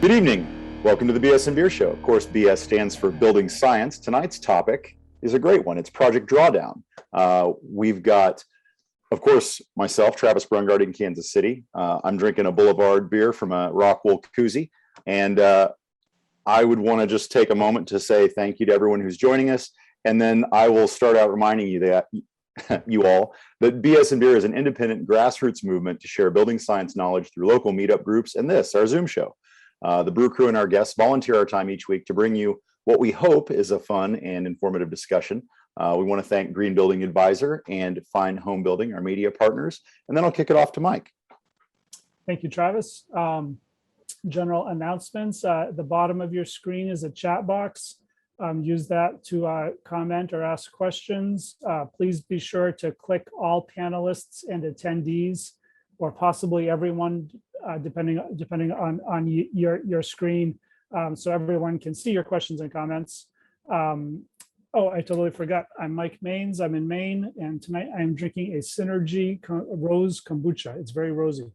Good evening. Welcome to the BS and Beer Show. Of course, BS stands for Building Science. Tonight's topic is a great one. It's Project Drawdown. We've got, of course, myself, Travis Brungard in Kansas City. I'm drinking a Boulevard beer from a Rockwool koozie. And I would want to just take a moment to say thank you to everyone who's joining us. And then I will start out reminding you that you all, that BS and Beer is an independent grassroots movement to share building science knowledge through local meetup groups and this, our Zoom show. The brew crew and our guests volunteer our time each week to bring you what we hope is a fun and informative discussion. We want to thank Green Building Advisor and Fine Home Building, our media partners, and then I'll kick it off to Mike. Thank you, Travis. General announcements. At the bottom of your screen is a chat box. Use that to comment or ask questions. Please be sure to click all panelists and attendees, or possibly everyone, depending on your screen, so everyone can see your questions and comments. Oh, I totally forgot. I'm Mike Maines. I'm in Maine, and tonight I'm drinking a Synergy Rose Kombucha. It's very rosy.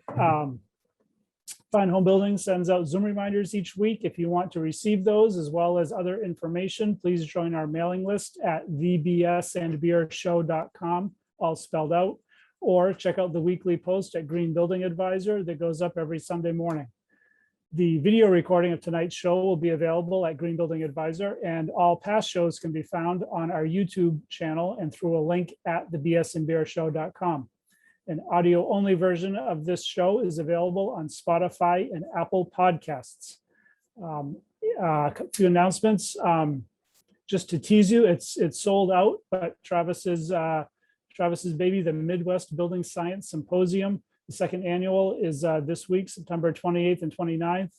Fine Home Building sends out Zoom reminders each week. If you want to receive those as well as other information, please join our mailing list at thebsandbeershow.com, all spelled out, or check out the weekly post at Green Building Advisor that goes up every Sunday morning. The video recording of tonight's show will be available at Green Building Advisor, and all past shows can be found on our YouTube channel and through a link at thebsandbeershow.com. An audio-only version of this show is available on Spotify and Apple Podcasts. A few announcements. Just to tease you, it's sold out, but Travis's baby, the Midwest Building Science Symposium, the second annual, is this week, September 28th and 29th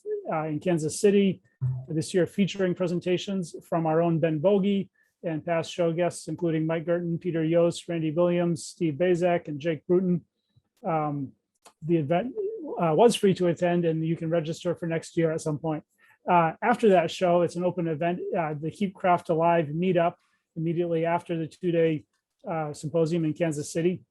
in Kansas City. This year featuring presentations from our own Ben Bogie and past show guests, including Mike Gerton, Peter Yost, Randy Williams, Steve Bazak, and Jake Bruton. The event was free to attend, and you can register for next year at some point. After that show, it's an open event, the Keep Craft Alive meetup immediately after the two-day symposium in Kansas City.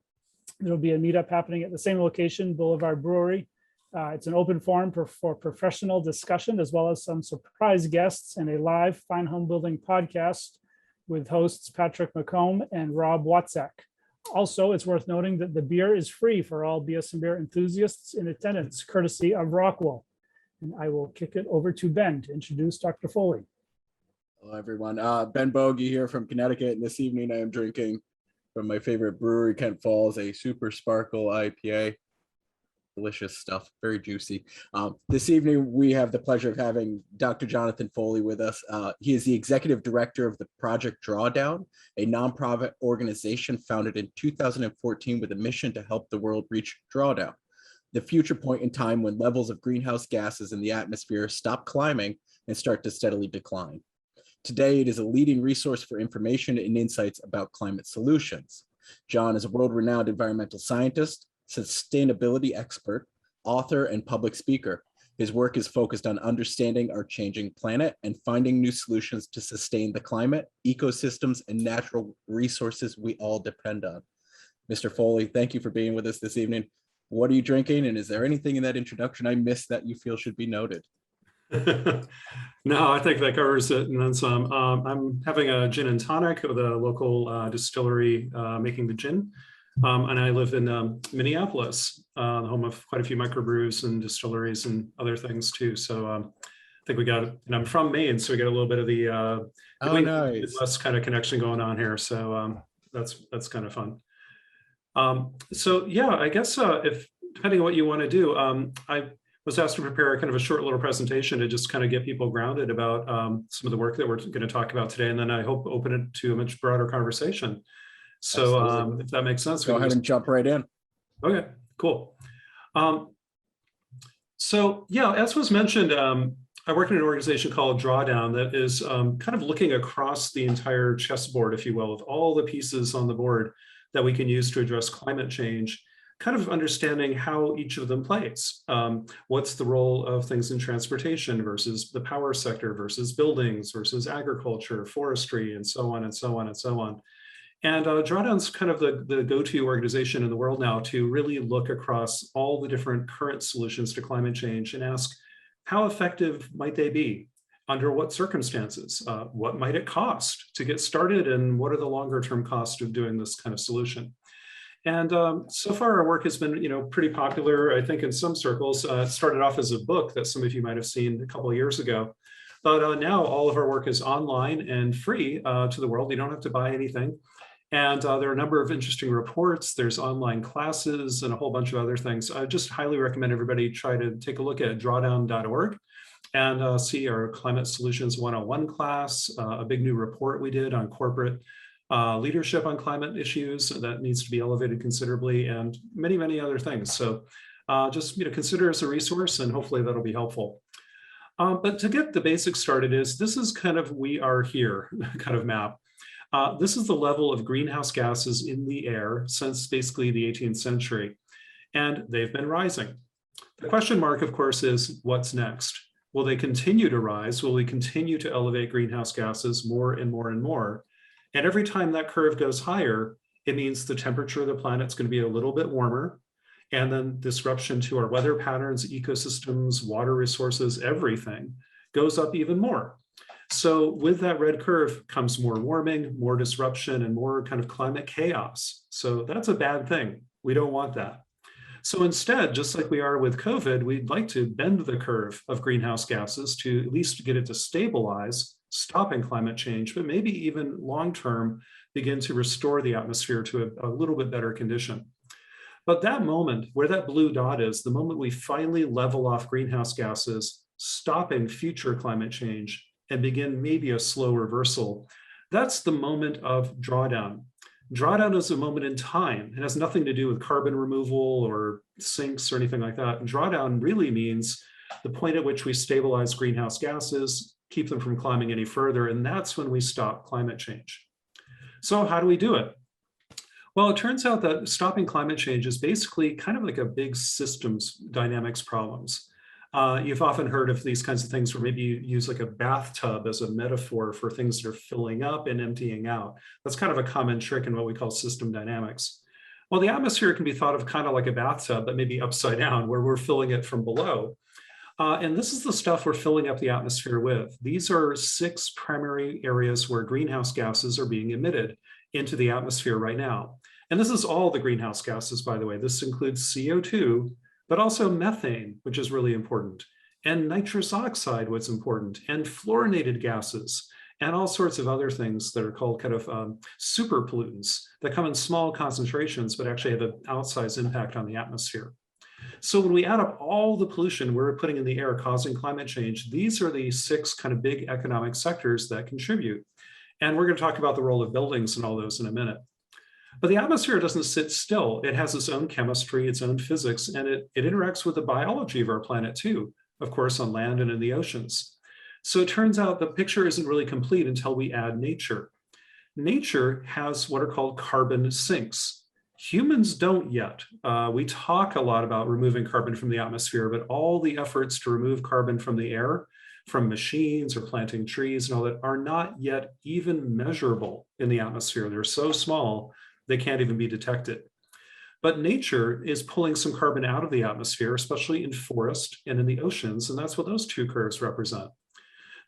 There'll be a meetup happening at the same location, Boulevard Brewery. It's an open forum for professional discussion, as well as some surprise guests and a live Fine Home Building podcast with hosts Patrick McComb and Rob Watzak. Also, it's worth noting that the beer is free for all BS and Beer enthusiasts in attendance, courtesy of Rockwool. And I will kick it over to Ben to introduce Dr. Foley. Hello, everyone. Ben Bogie here from Connecticut, and this evening I am drinking from my favorite brewery, Kent Falls, a Super Sparkle IPA. Delicious stuff, very juicy. This evening, we have the pleasure of having Dr. Jonathan Foley with us. He is the executive director of the Project Drawdown, a nonprofit organization founded in 2014 with a mission to help the world reach drawdown, the future point in time when levels of greenhouse gases in the atmosphere stop climbing and start to steadily decline. Today, it is a leading resource for information and insights about climate solutions. John is a world-renowned environmental scientist, sustainability expert, author, and public speaker. His work is focused on understanding our changing planet and finding new solutions to sustain the climate, ecosystems, and natural resources we all depend on. Mr. Foley, thank you for being with us this evening. What are you drinking, and is there anything in that introduction I missed that you feel should be noted? No, I think that covers it and then some. I'm having a gin and tonic with a local distillery making the gin. And I live in Minneapolis, the home of quite a few microbrews and distilleries and other things too. So I think we got, and I'm from Maine, so we got a little bit of the Midwest kind of connection going on here. So that's kind of fun. So yeah, I guess if depending on what you want to do, I was asked to prepare kind of a short little presentation to just kind of get people grounded about some of the work that we're going to talk about today, and then I hope open it to a much broader conversation. So if that makes sense, go ahead and jump right in. Okay, cool. So yeah, as was mentioned, I work in an organization called Drawdown that is kind of looking across the entire chessboard, if you will, with all the pieces on the board that we can use to address climate change, kind of understanding how each of them plays. What's the role of things in transportation versus the power sector versus buildings versus agriculture, forestry, and so on and so on and so on. And Drawdown's kind of the go-to organization in the world now to really look across all the different current solutions to climate change and ask, How effective might they be? Under what circumstances? What might it cost to get started? And what are the longer term costs of doing this kind of solution? And so far our work has been, pretty popular, I think, in some circles. It started off as a book that some of you might have seen a couple of years ago. But now all of our work is online and free to the world. You don't have to buy anything. And there are a number of interesting reports. There's online classes and a whole bunch of other things. I just highly recommend everybody try to take a look at drawdown.org and see our Climate Solutions 101 class, a big new report we did on corporate leadership on climate issues that needs to be elevated considerably, and many, many other things. So just consider as a resource, and hopefully that'll be helpful. But to get the basics started this is kind of we are here kind of map. This is the level of greenhouse gases in the air since basically the 18th century, and they've been rising. The question mark, of course, is what's next? Will they continue to rise? Will we continue to elevate greenhouse gases more and more and more? And every time that curve goes higher, it means the temperature of the planet's going to be a little bit warmer, and then disruption to our weather patterns, ecosystems, water resources, everything goes up even more. So with that red curve comes more warming, more disruption, and more kind of climate chaos. So that's a bad thing. We don't want that. So instead, just like we are with COVID, we'd like to bend the curve of greenhouse gases to at least get it to stabilize, stopping climate change, but maybe even long-term begin to restore the atmosphere to a little bit better condition. But that moment where that blue dot is, the moment we finally level off greenhouse gases, stopping future climate change, and begin maybe a slow reversal, that's the moment of drawdown. Drawdown is a moment in time. It has nothing to do with carbon removal or sinks or anything like that. Drawdown really means the point at which we stabilize greenhouse gases, keep them from climbing any further, and that's when we stop climate change. So how do we do it? Well, it turns out that stopping climate change is basically kind of like a big systems dynamics problems. You've often heard of these kinds of things where maybe you use like a bathtub as a metaphor for things that are filling up and emptying out. That's kind of a common trick in what we call system dynamics. Well, the atmosphere can be thought of kind of like a bathtub, but maybe upside down, where we're filling it from below. And this is the stuff we're filling up the atmosphere with. These are 6 primary areas where greenhouse gases are being emitted into the atmosphere right now. And this is all the greenhouse gases, by the way. This includes CO2, but also methane, which is really important, and nitrous oxide, what's important, and fluorinated gases, and all sorts of other things that are called kind of super pollutants that come in small concentrations, but actually have an outsized impact on the atmosphere. So when we add up all the pollution we're putting in the air causing climate change, these are the 6 kind of big economic sectors that contribute. And we're going to talk about the role of buildings and all those in a minute. But the atmosphere doesn't sit still. It has its own chemistry, its own physics, and it interacts with the biology of our planet too, of course, on land and in the oceans. So it turns out the picture isn't really complete until we add nature. Nature has what are called carbon sinks. Humans don't yet. We talk a lot about removing carbon from the atmosphere, but all the efforts to remove carbon from the air, from machines or planting trees and all that, are not yet even measurable in the atmosphere. They're so small, they can't even be detected. But nature is pulling some carbon out of the atmosphere, especially in forest and in the oceans, and that's what those 2 curves represent.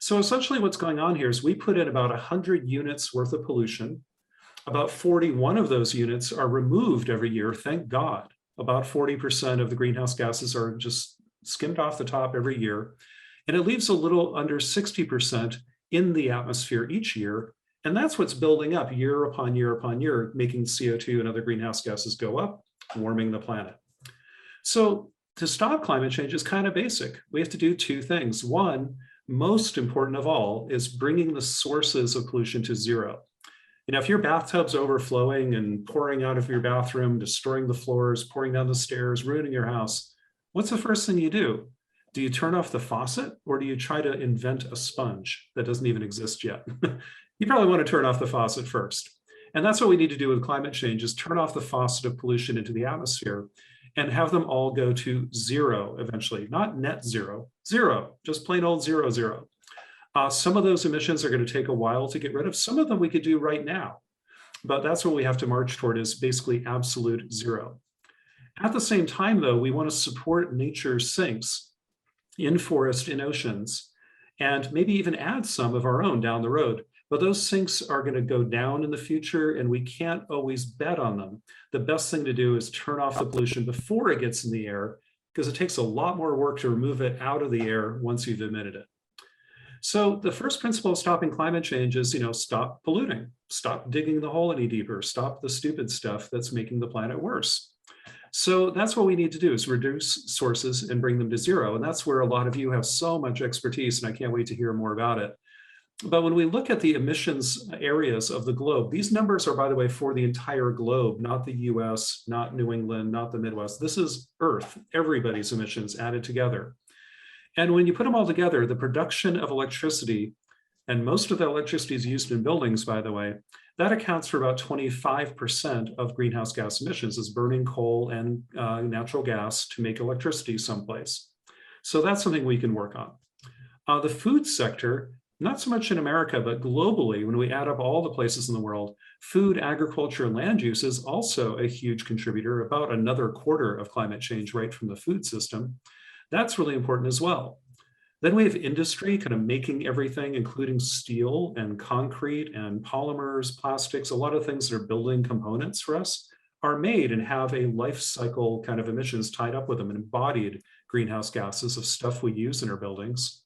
So essentially what's going on here is we put in about 100 units worth of pollution. About 41 of those units are removed every year, thank God. About 40% of the greenhouse gases are just skimmed off the top every year. And it leaves a little under 60% in the atmosphere each year. And that's what's building up year upon year upon year, making CO2 and other greenhouse gases go up, warming the planet. So to stop climate change is kind of basic. We have to do 2 things. One, most important of all, is bringing the sources of pollution to zero. If your bathtub's overflowing and pouring out of your bathroom, destroying the floors, pouring down the stairs, ruining your house, what's the first thing you do? Do you turn off the faucet, or do you try to invent a sponge that doesn't even exist yet? You probably want to turn off the faucet first. And that's what we need to do with climate change, is turn off the faucet of pollution into the atmosphere and have them all go to zero eventually, not net zero, zero, just plain old 0, 0. Some of those emissions are going to take a while to get rid of. Some of them we could do right now, but that's what we have to march toward, is basically absolute zero. At the same time, though, we want to support nature's sinks. in forest, in oceans, and maybe even add some of our own down the road. But those sinks are going to go down in the future, and we can't always bet on them. The best thing to do is turn off the pollution before it gets in the air, because it takes a lot more work to remove it out of the air once you've emitted it. So the first principle of stopping climate change is, stop polluting, stop digging the hole any deeper, stop the stupid stuff that's making the planet worse. So that's what we need to do, is reduce sources and bring them to zero. And that's where a lot of you have so much expertise, and I can't wait to hear more about it. But when we look at the emissions areas of the globe, these numbers are, by the way, for the entire globe, not the US, not New England, not the Midwest. This is Earth, everybody's emissions added together. And when you put them all together, the production of electricity, and most of the electricity is used in buildings, by the way, that accounts for about 25% of greenhouse gas emissions, is burning coal and natural gas to make electricity someplace. So that's something we can work on. The food sector, not so much in America, but globally, when we add up all the places in the world, food, agriculture, and land use is also a huge contributor, about another quarter of climate change right from the food system. That's really important as well. Then we have industry kind of making everything, including steel and concrete and polymers, plastics. A lot of things that are building components for us are made and have a life cycle kind of emissions tied up with them, and embodied greenhouse gases of stuff we use in our buildings.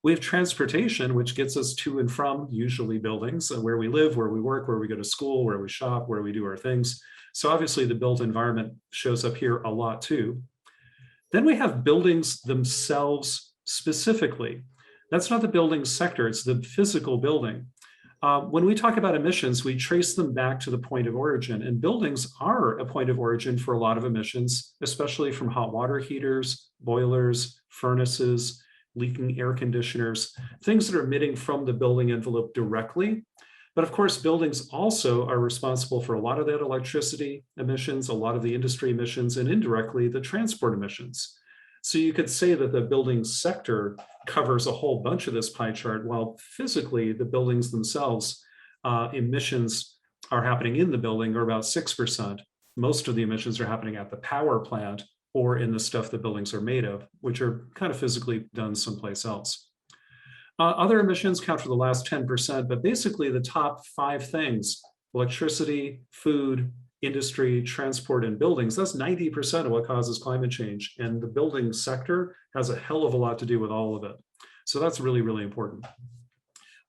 We have transportation, which gets us to and from usually buildings, where we live, where we work, where we go to school, where we shop, where we do our things. So obviously the built environment shows up here a lot too. Then we have buildings themselves specifically. That's not the building sector, it's the physical building. When we talk about emissions, we trace them back to the point of origin, and buildings are a point of origin for a lot of emissions, especially from hot water heaters, boilers, furnaces, leaking air conditioners, things that are emitting from the building envelope directly. But of course, buildings also are responsible for a lot of that electricity emissions, a lot of the industry emissions, and indirectly the transport emissions. So you could say that the building sector covers a whole bunch of this pie chart, while physically the buildings themselves, emissions are happening in the building are about 6%. Most of the emissions are happening at the power plant or in the stuff the buildings are made of, which are kind of physically done someplace else. Other emissions count for the last 10%, but basically the top 5 things, electricity, food, industry, transport, and buildings, that's 90% of what causes climate change. And the building sector has a hell of a lot to do with all of it. So that's really, really important.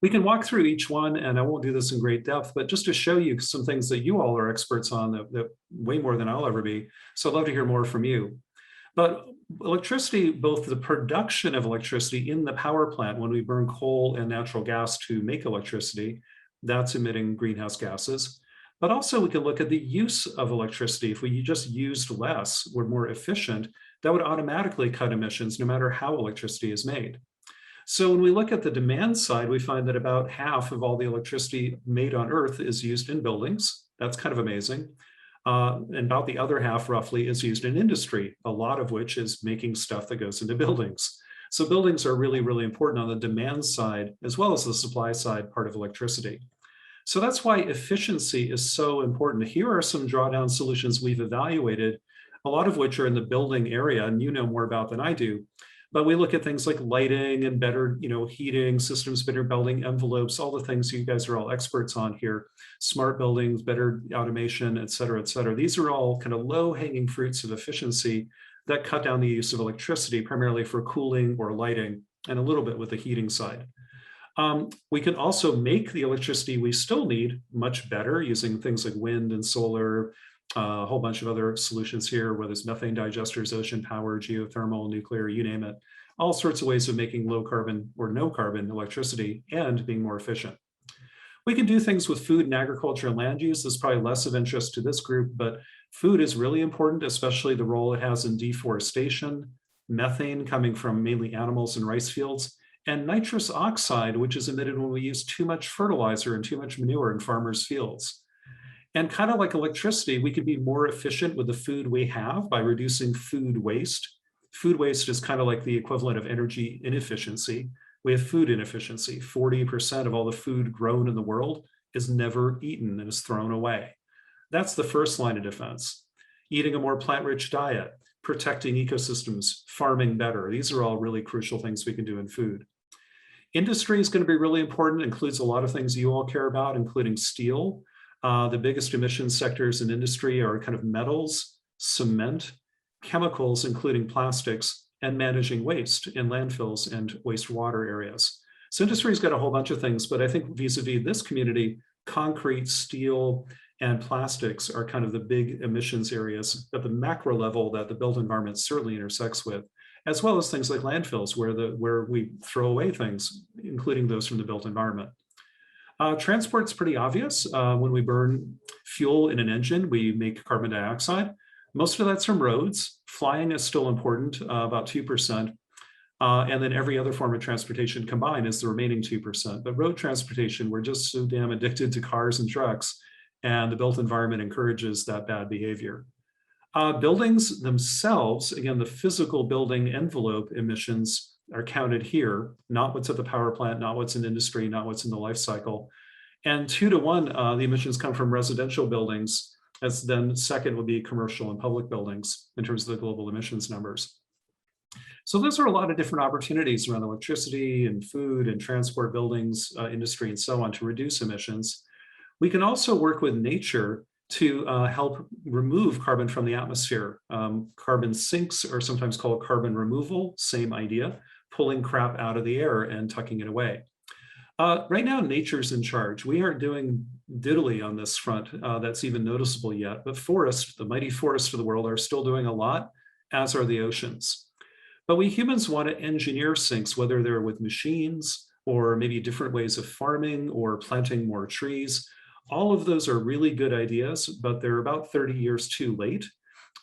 We can walk through each one, and I won't do this in great depth, but just to show you some things that you all are experts on that way more than I'll ever be. So I'd love to hear more from you. But electricity, both the production of electricity in the power plant, when we burn coal and natural gas to make electricity, that's emitting greenhouse gases. But also we can look at the use of electricity. If we just used less, we're more efficient, that would automatically cut emissions no matter how electricity is made. So when we look at the demand side, we find that about half of all the electricity made on Earth is used in buildings. That's kind of amazing. And about the other half roughly is used in industry, a lot of which is making stuff that goes into buildings. So buildings are really, really important on the demand side, as well as the supply side part of electricity. So that's why efficiency is so important. Here are some drawdown solutions we've evaluated, a lot of which are in the building area, and you know more about than I do. But we look at things like lighting and better, heating systems, better building envelopes, all the things you guys are all experts on here, smart buildings, better automation, et cetera, et cetera. These are all kind of low-hanging fruits of efficiency that cut down the use of electricity, primarily for cooling or lighting, and a little bit with the heating side. We can also make the electricity we still need much better using things like wind and solar, a whole bunch of other solutions here, whether it's methane digesters, ocean power, geothermal, nuclear, you name it, all sorts of ways of making low carbon or no carbon electricity and being more efficient. We can do things with food and agriculture and land use. This is probably less of interest to this group, but food is really important, especially the role it has in deforestation, methane coming from mainly animals and rice fields, and nitrous oxide, which is emitted when we use too much fertilizer and too much manure in farmers' fields. And kind of like electricity, we can be more efficient with the food we have by reducing food waste. Food waste is kind of like the equivalent of energy inefficiency. We have food inefficiency. 40% of all the food grown in the world is never eaten and is thrown away. That's the first line of defense. Eating a more plant-rich diet, protecting ecosystems, farming better. These are all really crucial things we can do in food. Industry is going to be really important, includes a lot of things you all care about, including steel. The biggest emission sectors in industry are kind of metals, cement, chemicals, including plastics, and managing waste in landfills and wastewater areas. So industry's got a whole bunch of things, but I think vis-a-vis this community, concrete, steel, and plastics are kind of the big emissions areas at the macro level that the built environment certainly intersects with, as well as things like landfills where we throw away things, including those from the built environment. Transport's pretty obvious. When we burn fuel in an engine, we make carbon dioxide. Most of that's from roads. Flying is still important, about 2%. And then every other form of transportation combined is the remaining 2%. But road transportation, we're just so damn addicted to cars and trucks, and the built environment encourages that bad behavior. Buildings themselves, again, the physical building envelope emissions are counted here, not what's at the power plant, not what's in industry, not what's in the life cycle. And 2 to 1, the emissions come from residential buildings, as then second would be commercial and public buildings in terms of the global emissions numbers. So those are a lot of different opportunities around electricity and food and transport, buildings, industry, and so on to reduce emissions. We can also work with nature to help remove carbon from the atmosphere. Carbon sinks are sometimes called carbon removal, same idea, pulling crap out of the air and tucking it away. Right now, nature's in charge. We aren't doing diddly on this front that's even noticeable yet, but forests, the mighty forests of the world, are still doing a lot, as are the oceans. But we humans want to engineer sinks, whether they're with machines or maybe different ways of farming or planting more trees. All of those are really good ideas, but they're about 30 years too late.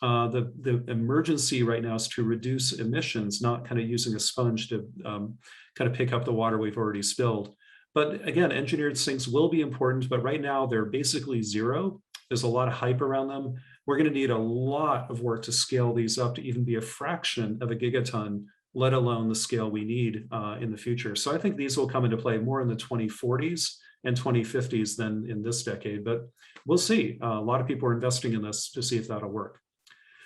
The emergency right now is to reduce emissions, not kind of using a sponge to kind of pick up the water we've already spilled. But again, engineered sinks will be important, but right now they're basically zero. There's a lot of hype around them. We're going to need a lot of work to scale these up to even be a fraction of a gigaton, let alone the scale we need in the future. So I think these will come into play more in the 2040s and 2050s than in this decade, but we'll see. A lot of people are investing in this to see if that'll work.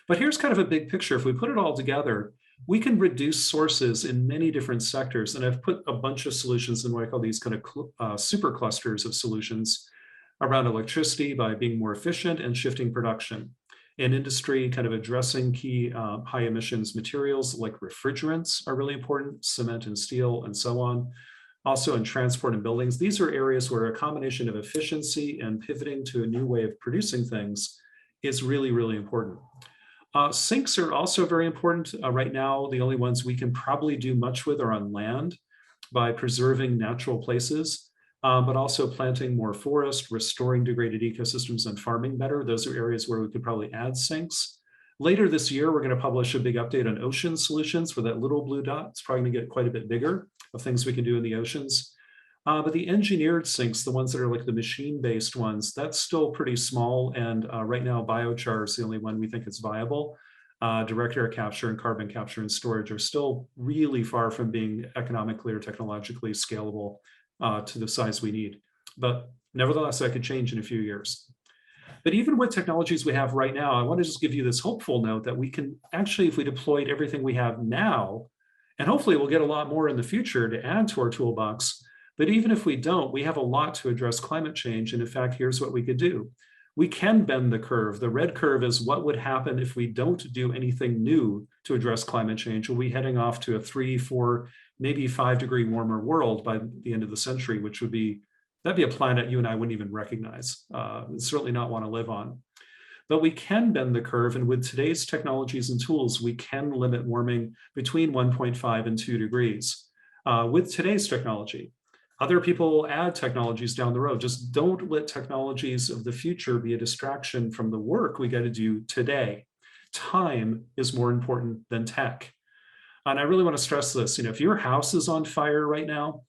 But here's kind of a big picture. If we put it all together, we can reduce sources in many different sectors. And I've put a bunch of solutions in what I call these kind of super clusters of solutions around electricity by being more efficient and shifting production. In industry, kind of addressing key high emissions materials like refrigerants are really important, cement and steel and so on. Also in transport and buildings, these are areas where a combination of efficiency and pivoting to a new way of producing things is really, really important. Sinks are also very important. Right now, the only ones we can probably do much with are on land by preserving natural places, but also planting more forest, restoring degraded ecosystems, and farming better. Those are areas where we could probably add sinks. Later this year, we're going to publish a big update on ocean solutions for that little blue dot. It's probably going to get quite a bit bigger of things we can do in the oceans. But the engineered sinks, the ones that are like the machine-based ones, that's still pretty small. And right now, biochar is the only one we think is viable. Direct air capture and carbon capture and storage are still really far from being economically or technologically scalable to the size we need. But nevertheless, that could change in a few years. But even with technologies we have right now, I want to just give you this hopeful note that we can actually, if we deployed everything we have now, and hopefully we'll get a lot more in the future to add to our toolbox, but even if we don't, we have a lot to address climate change. And in fact, here's what we could do. We can bend the curve. The red curve is what would happen if we don't do anything new to address climate change. We'll be heading off to a 3, 4, maybe 5 degree warmer world by the end of the century, which would be, that'd be a planet you and I wouldn't even recognize, and certainly not want to live on. But we can bend the curve, and with today's technologies and tools, we can limit warming between 1.5 and 2 degrees with today's technology. Other people will add technologies down the road. Just don't let technologies of the future be a distraction from the work we got to do today. Time is more important than tech. And I really want to stress this. If your house is on fire right now,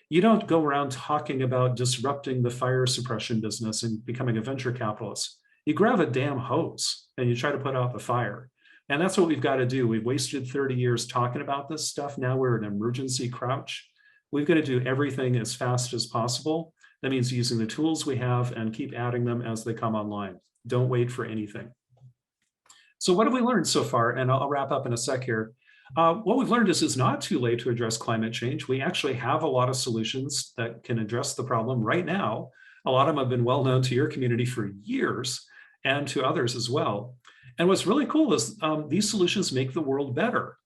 you don't go around talking about disrupting the fire suppression business and becoming a venture capitalist. You grab a damn hose and you try to put out the fire. And that's what we've got to do. We've wasted 30 years talking about this stuff. Now we're in emergency crouch. We've got to do everything as fast as possible. That means using the tools we have and keep adding them as they come online. Don't wait for anything. So what have we learned so far? And I'll wrap up in a sec here. What we've learned is it's not too late to address climate change. We actually have a lot of solutions that can address the problem right now. A lot of them have been well known to your community for years and to others as well. And what's really cool is these solutions make the world better.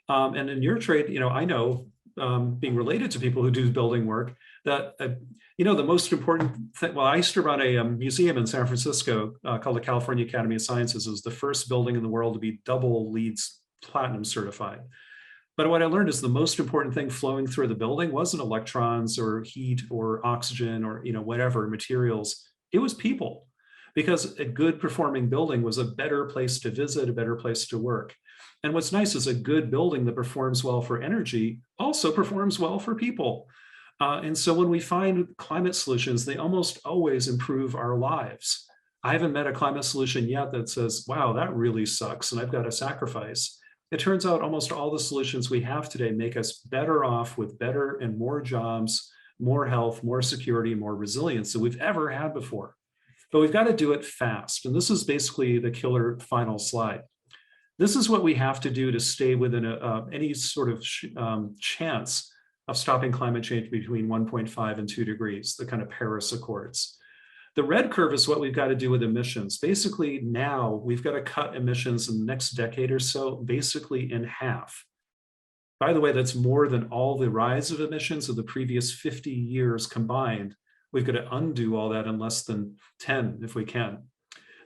And in your trade, I know being related to people who do building work that, the most important thing, well, I used to run a museum in San Francisco called the California Academy of Sciences. It was the first building in the world to be double LEED Platinum certified. But what I learned is the most important thing flowing through the building wasn't electrons or heat or oxygen or whatever materials. It was people, because a good performing building was a better place to visit, a better place to work. And what's nice is a good building that performs well for energy also performs well for people. And so when we find climate solutions, they almost always improve our lives. I haven't met a climate solution yet that says, wow, that really sucks and I've got to sacrifice. It turns out almost all the solutions we have today make us better off with better and more jobs, more health, more security, more resilience than we've ever had before. But we've got to do it fast. And this is basically the killer final slide. This is what we have to do to stay within any sort of chance of stopping climate change between 1.5 and 2 degrees, the kind of Paris Accords. The red curve is what we've got to do with emissions. Basically, now we've got to cut emissions in the next decade or so, basically in half. By the way, that's more than all the rise of emissions of the previous 50 years combined. We've got to undo all that in less than 10 if we can.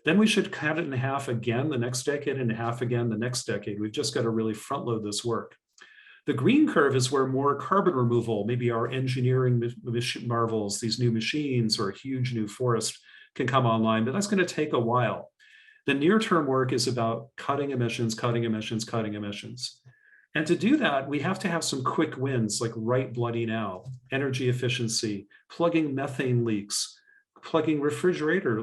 Then we should cut it in half again the next decade and half again the next decade. We've just got to really front load this work. The green curve is where more carbon removal, maybe our engineering marvels, these new machines or a huge new forest can come online, but that's going to take a while. The near-term work is about cutting emissions, cutting emissions, cutting emissions. And to do that, we have to have some quick wins, like right bloody now: energy efficiency, plugging methane leaks, plugging refrigerator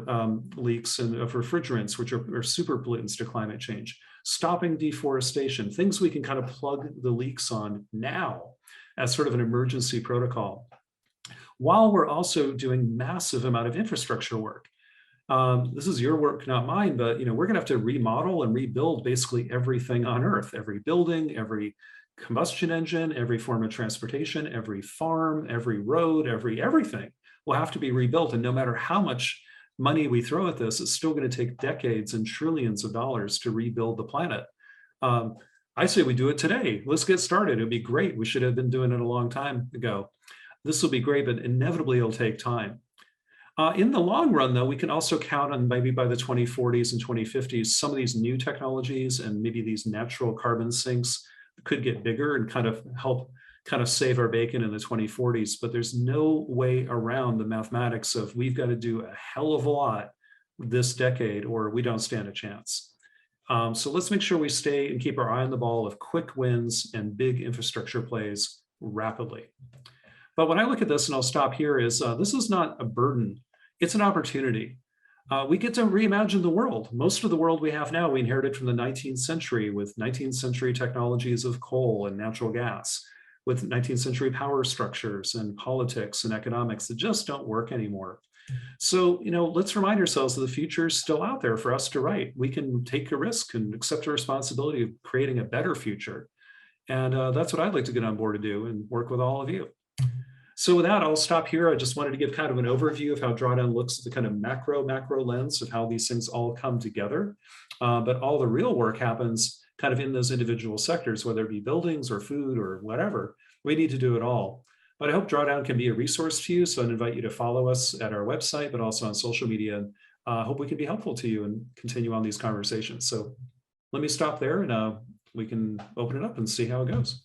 leaks of refrigerants, which are super pollutants to climate change, stopping deforestation, things we can kind of plug the leaks on now as sort of an emergency protocol, while we're also doing massive amount of infrastructure work. This is your work, not mine, but we're gonna have to remodel and rebuild basically everything on Earth, every building, every combustion engine, every form of transportation, every farm, every road, everything will have to be rebuilt. And no matter how much money we throw at this, it's still going to take decades and trillions of dollars to rebuild the planet. I say we do it today. Let's get started. It'd be great. We should have been doing it a long time ago. This will be great, but inevitably it'll take time. In the long run, though, we can also count on maybe by the 2040s and 2050s, some of these new technologies and maybe these natural carbon sinks could get bigger and kind of help kind of save our bacon in the 2040s, but there's no way around the mathematics of we've got to do a hell of a lot this decade or we don't stand a chance. So let's make sure we stay and keep our eye on the ball of quick wins and big infrastructure plays rapidly. But when I look at this, and I'll stop here, is this is not a burden, it's an opportunity. We get to reimagine the world. Most of the world we have now, we inherited from the 19th century with 19th century technologies of coal and natural gas, with 19th century power structures and politics and economics that just don't work anymore. So, let's remind ourselves that the future is still out there for us to write. We can take a risk and accept a responsibility of creating a better future. And that's what I'd like to get on board to do and work with all of you. So with that, I'll stop here. I just wanted to give kind of an overview of how Drawdown looks at the kind of macro lens of how these things all come together. But all the real work happens kind of in those individual sectors, whether it be buildings or food or whatever. We need to do it all. But I hope Drawdown can be a resource to you. So I'd invite you to follow us at our website, but also on social media. And I hope we can be helpful to you and continue on these conversations. So let me stop there and we can open it up and see how it goes.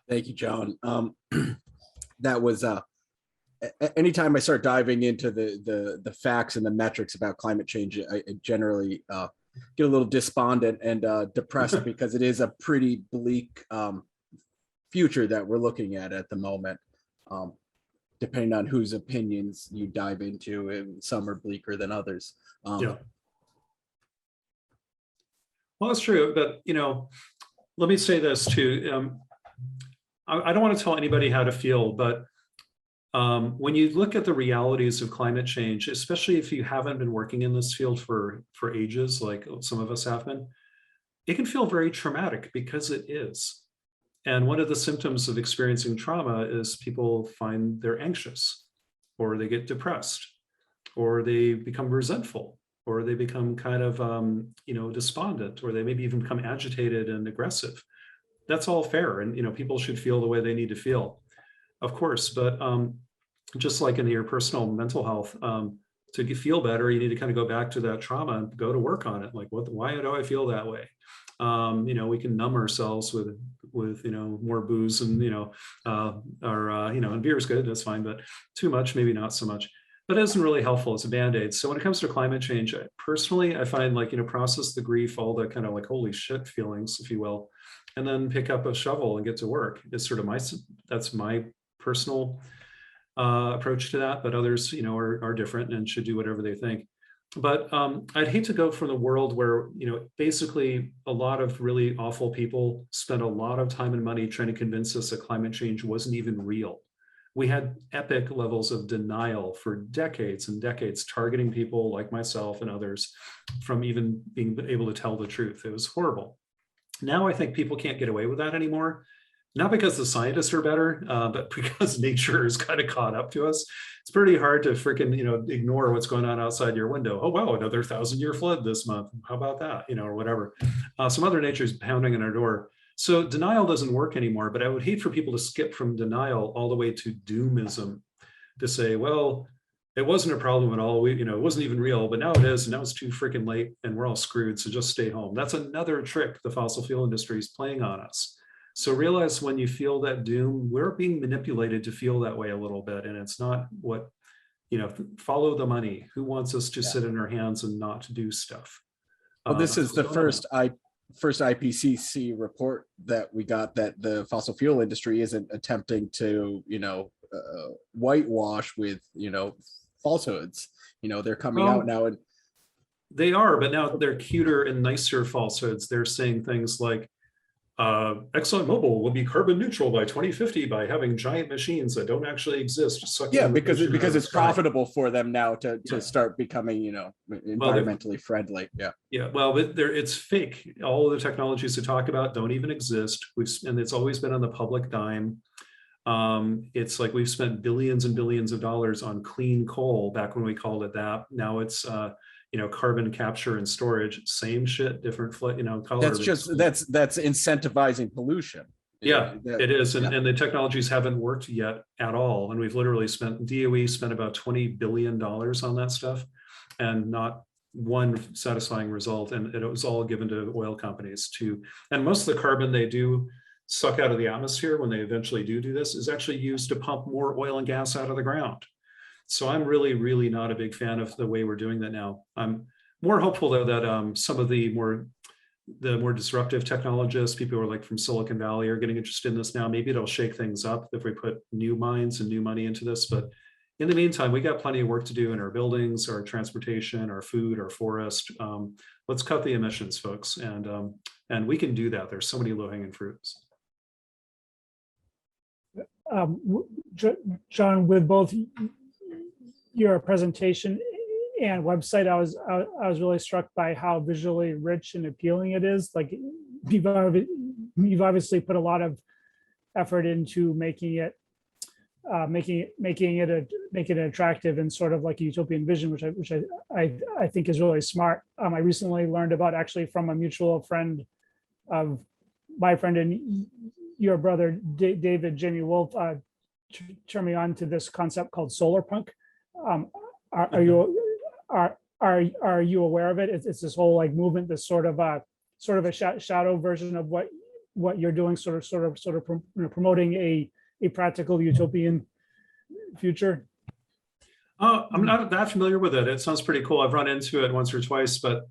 Thank you, John. That was anytime I start diving into the facts and the metrics about climate change, I generally get a little despondent and depressed because it is a pretty bleak future that we're looking at the moment, depending on whose opinions you dive into, and some are bleaker than others. Yeah. Well, that's true, but let me say this too. I don't want to tell anybody how to feel, but When you look at the realities of climate change, especially if you haven't been working in this field for ages, like some of us have been, it can feel very traumatic because it is. And one of the symptoms of experiencing trauma is people find they're anxious, or they get depressed, or they become resentful, or they become kind of, despondent, or they maybe even become agitated and aggressive. That's all fair. And, people should feel the way they need to feel, of course. But just like in your personal mental health, to feel better, you need to kind of go back to that trauma and go to work on it. Like, why do I feel that way? We can numb ourselves with more booze and, and beer is good, that's fine, but too much, maybe not so much. But it isn't really helpful. It's a Band-Aid. So when it comes to climate change, personally, I find process the grief, all the kind of like holy shit feelings, if you will, and then pick up a shovel and get to work. It's sort of that's my personal approach to that. But others, are different and should do whatever they think. But I'd hate to go from the world where, basically a lot of really awful people spent a lot of time and money trying to convince us that climate change wasn't even real. We had epic levels of denial for decades and decades, targeting people like myself and others from even being able to tell the truth. It was horrible. Now I think people can't get away with that anymore. Not because the scientists are better, but because nature is kind of caught up to us. It's pretty hard to freaking, ignore what's going on outside your window. Oh, wow, another 1,000-year flood this month. How about that? Or whatever. So Mother Nature is pounding on our door. So denial doesn't work anymore, but I would hate for people to skip from denial all the way to doomism, to say, well, it wasn't a problem at all. It wasn't even real, but now it is. And now it's too freaking late and we're all screwed. So just stay home. That's another trick the fossil fuel industry is playing on us. So realize when you feel that doom, we're being manipulated to feel that way a little bit. And it's not what, follow the money. Who wants us to sit in our hands and not do stuff? Well, this is the first IPCC report that we got that the fossil fuel industry isn't attempting to, whitewash with, falsehoods. They're coming out now and they are, but now they're cuter and nicer falsehoods. They're saying things like, ExxonMobil will be carbon neutral by 2050 by having giant machines that don't actually exist. Because it's profitable for them now to start becoming, environmentally friendly. Yeah. Well, it's fake. All of the technologies they talk about don't even exist. And it's always been on the public dime. It's like we've spent billions and billions of dollars on clean coal back when we called it that. Now it's carbon capture and storage, same shit, different color. That's incentivizing pollution. Yeah, it is. And the technologies haven't worked yet at all. And we've literally DOE spent about $20 billion on that stuff and not one satisfying result. And it was all given to oil companies and most of the carbon they do suck out of the atmosphere when they eventually do this is actually used to pump more oil and gas out of the ground. So I'm really, really not a big fan of the way we're doing that now. I'm more hopeful though that some of the more disruptive technologists, people who are like from Silicon Valley, are getting interested in this now. Maybe it'll shake things up if we put new minds and new money into this. But in the meantime, we got plenty of work to do in our buildings, our transportation, our food, our forest. Let's cut the emissions, folks, and we can do that. There's so many low-hanging fruits. John, with both your presentation and website, I was really struck by how visually rich and appealing it is. Like you've obviously put a lot of effort into making it attractive and sort of like a utopian vision, which I think is really smart. I recently learned about, actually from a mutual friend of my friend and your brother David, Jamie Wolf, turned me on to this concept called solar punk. Are you aware of it? It's this whole like movement, this sort of a shadow version of what you're doing, sort of promoting a practical utopian future. I'm not that familiar with it. It sounds pretty cool. I've run into it once or twice, but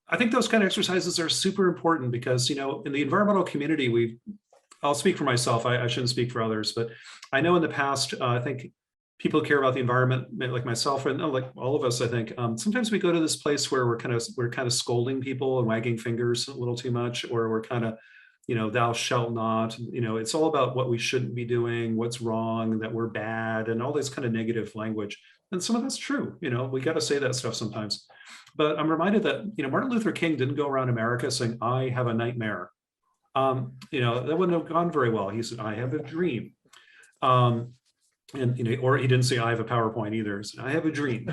I think those kind of exercises are super important because, in the environmental community, I'll speak for myself. I shouldn't speak for others, but I know in the past, I think people care about the environment, like myself and like all of us. I think sometimes we go to this place where we're kind of scolding people and wagging fingers a little too much, or we're kind of thou shalt not, it's all about what we shouldn't be doing, what's wrong, that we're bad, and all this kind of negative language. And some of that's true. We got to say that stuff sometimes. But I'm reminded that, Martin Luther King didn't go around America saying, I have a nightmare. That wouldn't have gone very well. He said, I have a dream. Or he didn't say, I have a PowerPoint either. He said, I have a dream.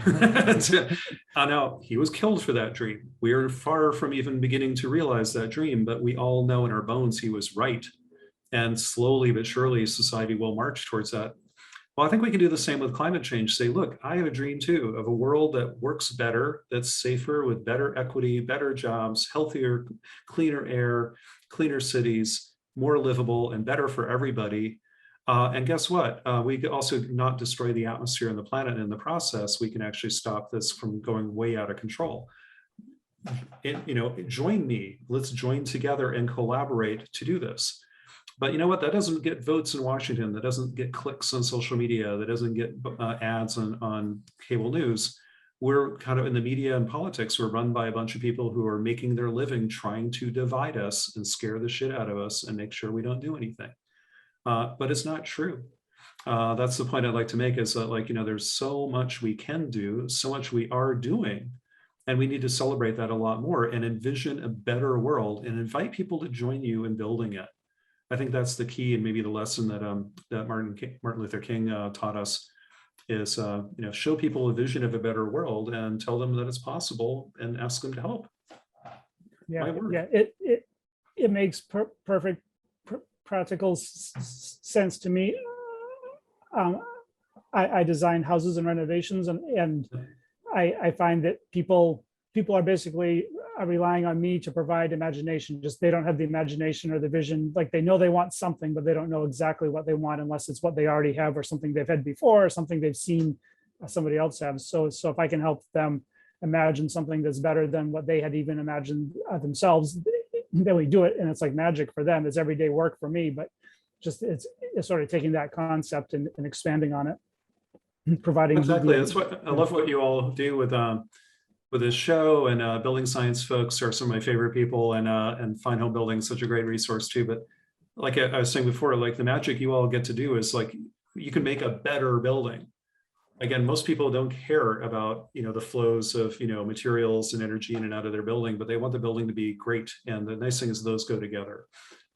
Now, he was killed for that dream. We are far from even beginning to realize that dream, but we all know in our bones he was right. And slowly but surely, society will march towards that. Well, I think we can do the same with climate change. Say, look, I have a dream too of a world that works better, that's safer, with better equity, better jobs, healthier, cleaner air, cleaner cities, more livable and better for everybody. And guess what? We could also not destroy the atmosphere and the planet in the process. We can actually stop this from going way out of control. Join me. Let's join together and collaborate to do this. But you know what? That doesn't get votes in Washington. That doesn't get clicks on social media. That doesn't get ads on cable news. We're kind of in the media and politics. We're run by a bunch of people who are making their living trying to divide us and scare the shit out of us and make sure we don't do anything. But it's not true. That's the point I'd like to make, is that, there's so much we can do, so much we are doing, and we need to celebrate that a lot more and envision a better world and invite people to join you in building it. I think that's the key, and maybe the lesson that Martin Luther King taught us is, show people a vision of a better world and tell them that it's possible and ask them to help. Yeah, it makes perfect practical sense to me. I design houses and renovations, and I find that people are basically relying on me to provide imagination. Just they don't have the imagination or the vision. Like, they know they want something, but they don't know exactly what they want unless it's what they already have, or something they've had before, or something they've seen somebody else have. So if I can help them imagine something that's better than what they had even imagined themselves, then we do it. And it's like magic for them. It's everyday work for me, but just it's sort of taking that concept and expanding on it, providing. Exactly. That's what I love what you all do with this show, and building science folks are some of my favorite people, and Fine Home Building is such a great resource too. But like I was saying before, like, the magic you all get to do is, like, you can make a better building. Again, most people don't care about, the flows of, materials and energy in and out of their building, but they want the building to be great. And the nice thing is those go together.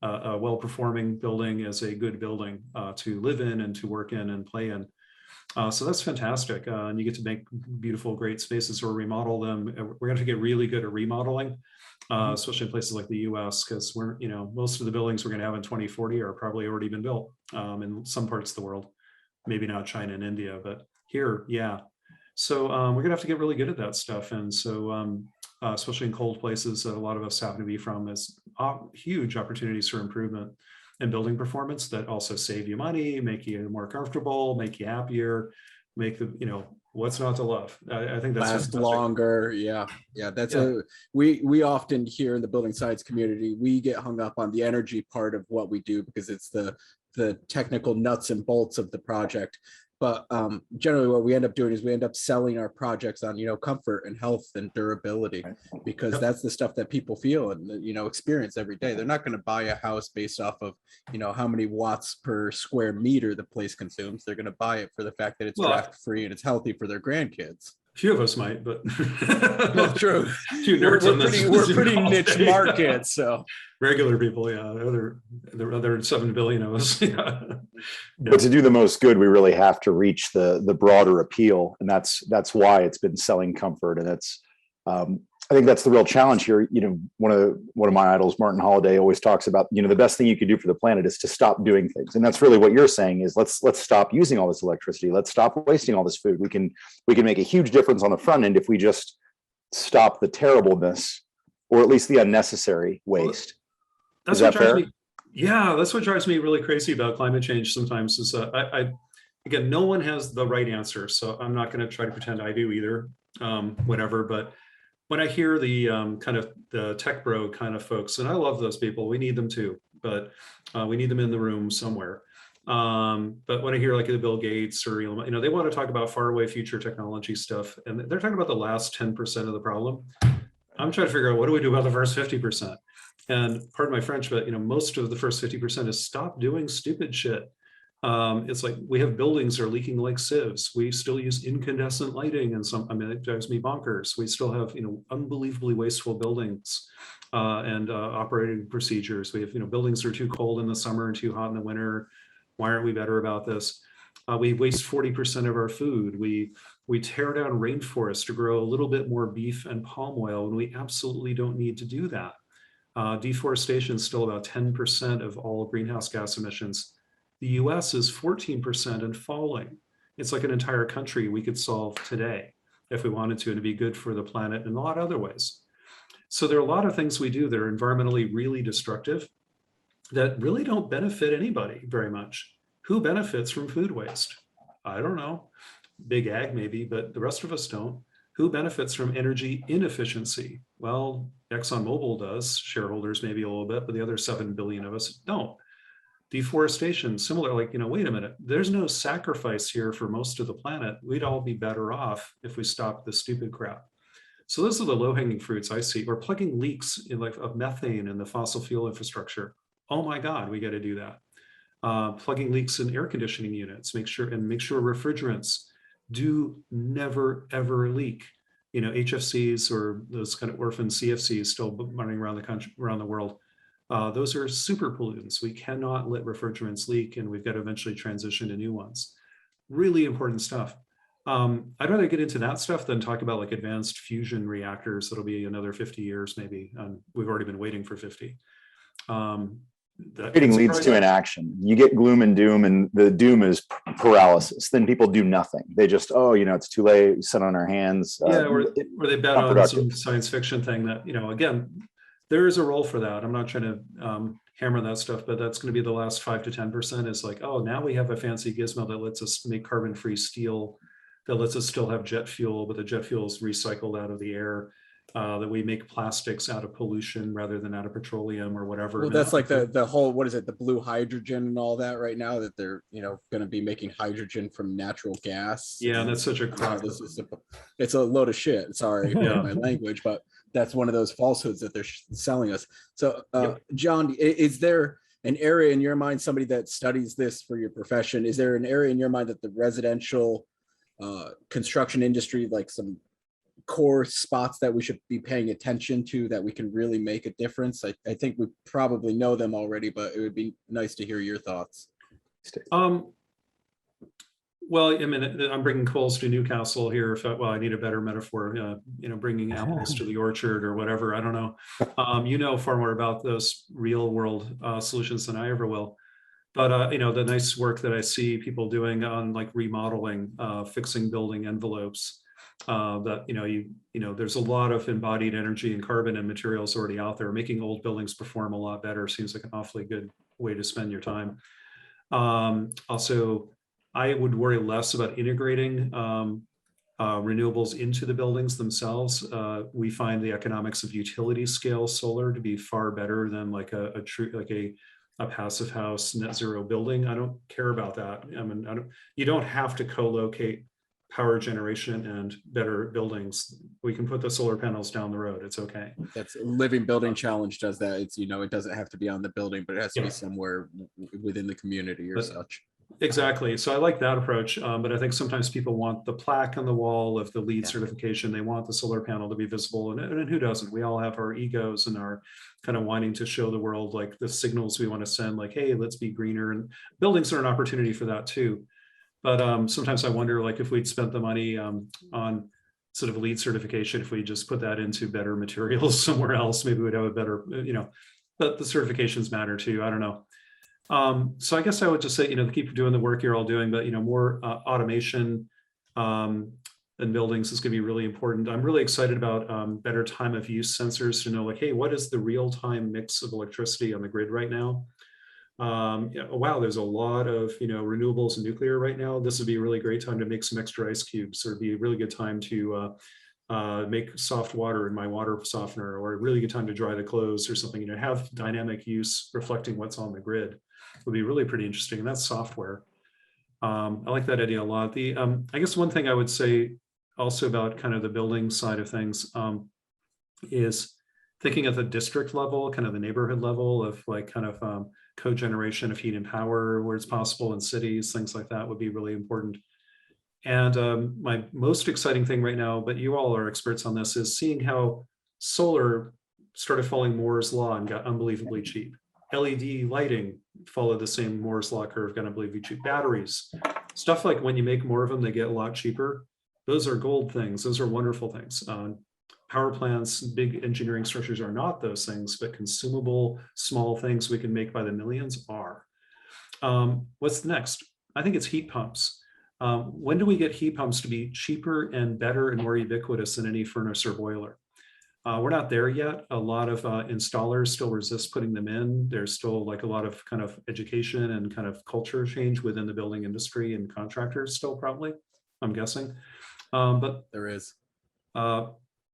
A well-performing building is a good building to live in and to work in and play in. So that's fantastic. And you get to make beautiful, great spaces or remodel them. We're going to get really good at remodeling, especially in places like the US, because most of the buildings we're going to have in 2040 are probably already been built in some parts of the world. Maybe not China and India, but here, yeah. So we're gonna have to get really good at that stuff. And so especially in cold places that a lot of us happen to be from, is huge opportunities for improvement in building performance that also save you money, make you more comfortable, make you happier, make the, what's not to love. I think that's last longer. Yeah. That's we often hear in the building science community, we get hung up on the energy part of what we do because it's the technical nuts and bolts of the project. But generally what we end up doing is we end up selling our projects on, comfort and health and durability, because that's the stuff that people feel and, experience every day. They're not going to buy a house based off of, how many watts per square meter the place consumes. They're going to buy it for the fact that it's draft free and it's healthy for their grandkids. A few of us might, but well, true. We're pretty niche market, so regular people, yeah. The other 7 billion of us. Yeah. But to do the most good, we really have to reach the broader appeal, and that's why it's been selling comfort, and that's I think that's the real challenge here. One of my idols, Martin Holliday, always talks about, the best thing you could do for the planet is to stop doing things. And that's really what you're saying is let's stop using all this electricity. Let's stop wasting all this food. We can make a huge difference on the front end if we just stop the terribleness, or at least the unnecessary waste. Is that fair? That's what drives me really crazy about climate change sometimes is again, no one has the right answer. So I'm not going to try to pretend I do either, whatever. But when I hear the kind of the tech bro kind of folks, and I love those people, we need them too, but we need them in the room somewhere. But when I hear like the Bill Gates or Elon, they want to talk about faraway future technology stuff, and they're talking about the last 10% of the problem. I'm trying to figure out what do we do about the first 50%. And pardon my French, but most of the first 50% is stop doing stupid shit. It's like we have buildings that are leaking like sieves. We still use incandescent lighting, and it drives me bonkers. We still have unbelievably wasteful buildings and operating procedures. We have buildings that are too cold in the summer and too hot in the winter. Why aren't we better about this? We waste 40% of our food. We tear down rainforests to grow a little bit more beef and palm oil, and we absolutely don't need to do that. Deforestation is still about 10% of all greenhouse gas emissions. The US is 14% and falling. It's like an entire country we could solve today if we wanted to, and it'd be good for the planet in a lot of other ways. So there are a lot of things we do that are environmentally really destructive that really don't benefit anybody very much. Who benefits from food waste? I don't know. Big ag maybe, but the rest of us don't. Who benefits from energy inefficiency? Well, ExxonMobil does, shareholders maybe a little bit, but the other 7 billion of us don't. Deforestation, similar, like, wait a minute, there's no sacrifice here for most of the planet. We'd all be better off if we stopped the stupid crap. So those are the low-hanging fruits I see. We're plugging leaks of methane in the fossil fuel infrastructure. Oh my God, we got to do that. Plugging leaks in air conditioning units, make sure refrigerants do never ever leak. HFCs or those kind of orphan CFCs still running around the country, around the world. Those are super pollutants. We cannot let refrigerants leak, and we've got to eventually transition to new ones. Really important stuff. I'd rather get into that stuff than talk about like advanced fusion reactors. That'll be another 50 years maybe. We've already been waiting for 50. Waiting leads to inaction. You get gloom and doom, and the doom is paralysis. Then people do nothing. They just, it's too late, sit on our hands. Or they bet on some science fiction thing that, again, there is a role for that. I'm not trying to hammer that stuff, but that's going to be the last 5 to 10% is like, now we have a fancy gizmo that lets us make carbon-free steel, that lets us still have jet fuel, but the jet fuel is recycled out of the air. That we make plastics out of pollution rather than out of petroleum or whatever. Well, that's like the whole, what is it, the blue hydrogen and all that right now, that they're going to be making hydrogen from natural gas. Yeah, and that's such a crap. It's a load of shit. Sorry for my language, but that's one of those falsehoods that they're selling us. So, John, is there an area in your mind, somebody that studies this for your profession, is there an area in your mind that the residential construction industry, like some core spots that we should be paying attention to that we can really make a difference? I think we probably know them already, but it would be nice to hear your thoughts. Well, I'm bringing coals to Newcastle here. I need a better metaphor, bringing apples to the orchard or whatever. I don't know. Far more about those real world solutions than I ever will. But, the nice work that I see people doing on like remodeling, fixing building envelopes, there's a lot of embodied energy and carbon and materials already out there. Making old buildings perform a lot better seems like an awfully good way to spend your time. Also, I would worry less about integrating renewables into the buildings themselves. We find the economics of utility scale solar to be far better than like a passive house net zero building. I don't care about that. You don't have to co-locate power generation and better buildings. We can put the solar panels down the road. It's okay. That's Living Building Challenge does that. It's, it doesn't have to be on the building, but it has to be somewhere within the community or such. Exactly. So I like that approach. But I think sometimes people want the plaque on the wall of the LEED certification. They want the solar panel to be visible. And who doesn't? We all have our egos and our kind of wanting to show the world like the signals we want to send, like, hey, let's be greener. And buildings are an opportunity for that too. But sometimes I wonder, like, if we'd spent the money on sort of LEED certification, if we just put that into better materials somewhere else, maybe we'd have a better, but the certifications matter too. I don't know. So I guess I would just say, keep doing the work you're all doing, but, more automation in buildings is going to be really important. I'm really excited about better time of use sensors to know, like, hey, what is the real time mix of electricity on the grid right now? Wow, there's a lot of renewables and nuclear right now. This would be a really great time to make some extra ice cubes, or it'd be a really good time to make soft water in my water softener, or a really good time to dry the clothes or something. Have dynamic use reflecting what's on the grid would be really pretty interesting, and that's software. I like that idea a lot. I guess one thing I would say also about kind of the building side of things is thinking at the district level, kind of the neighborhood level of like kind of co-generation of heat and power where it's possible in cities, things like that would be really important. And my most exciting thing right now, but you all are experts on this, is seeing how solar started following Moore's law and got unbelievably cheap. LED lighting followed the same Moore's law curve, got unbelievably cheap. Batteries, stuff like when you make more of them, they get a lot cheaper. Those are gold things. Those are wonderful things. Power plants, big engineering structures are not those things, but consumable small things we can make by the millions are. What's next? I think it's heat pumps. When do we get heat pumps to be cheaper and better and more ubiquitous than any furnace or boiler? We're not there yet. A lot of installers still resist putting them in. There's still like a lot of kind of education and kind of culture change within the building industry and contractors still probably, I'm guessing. But There is.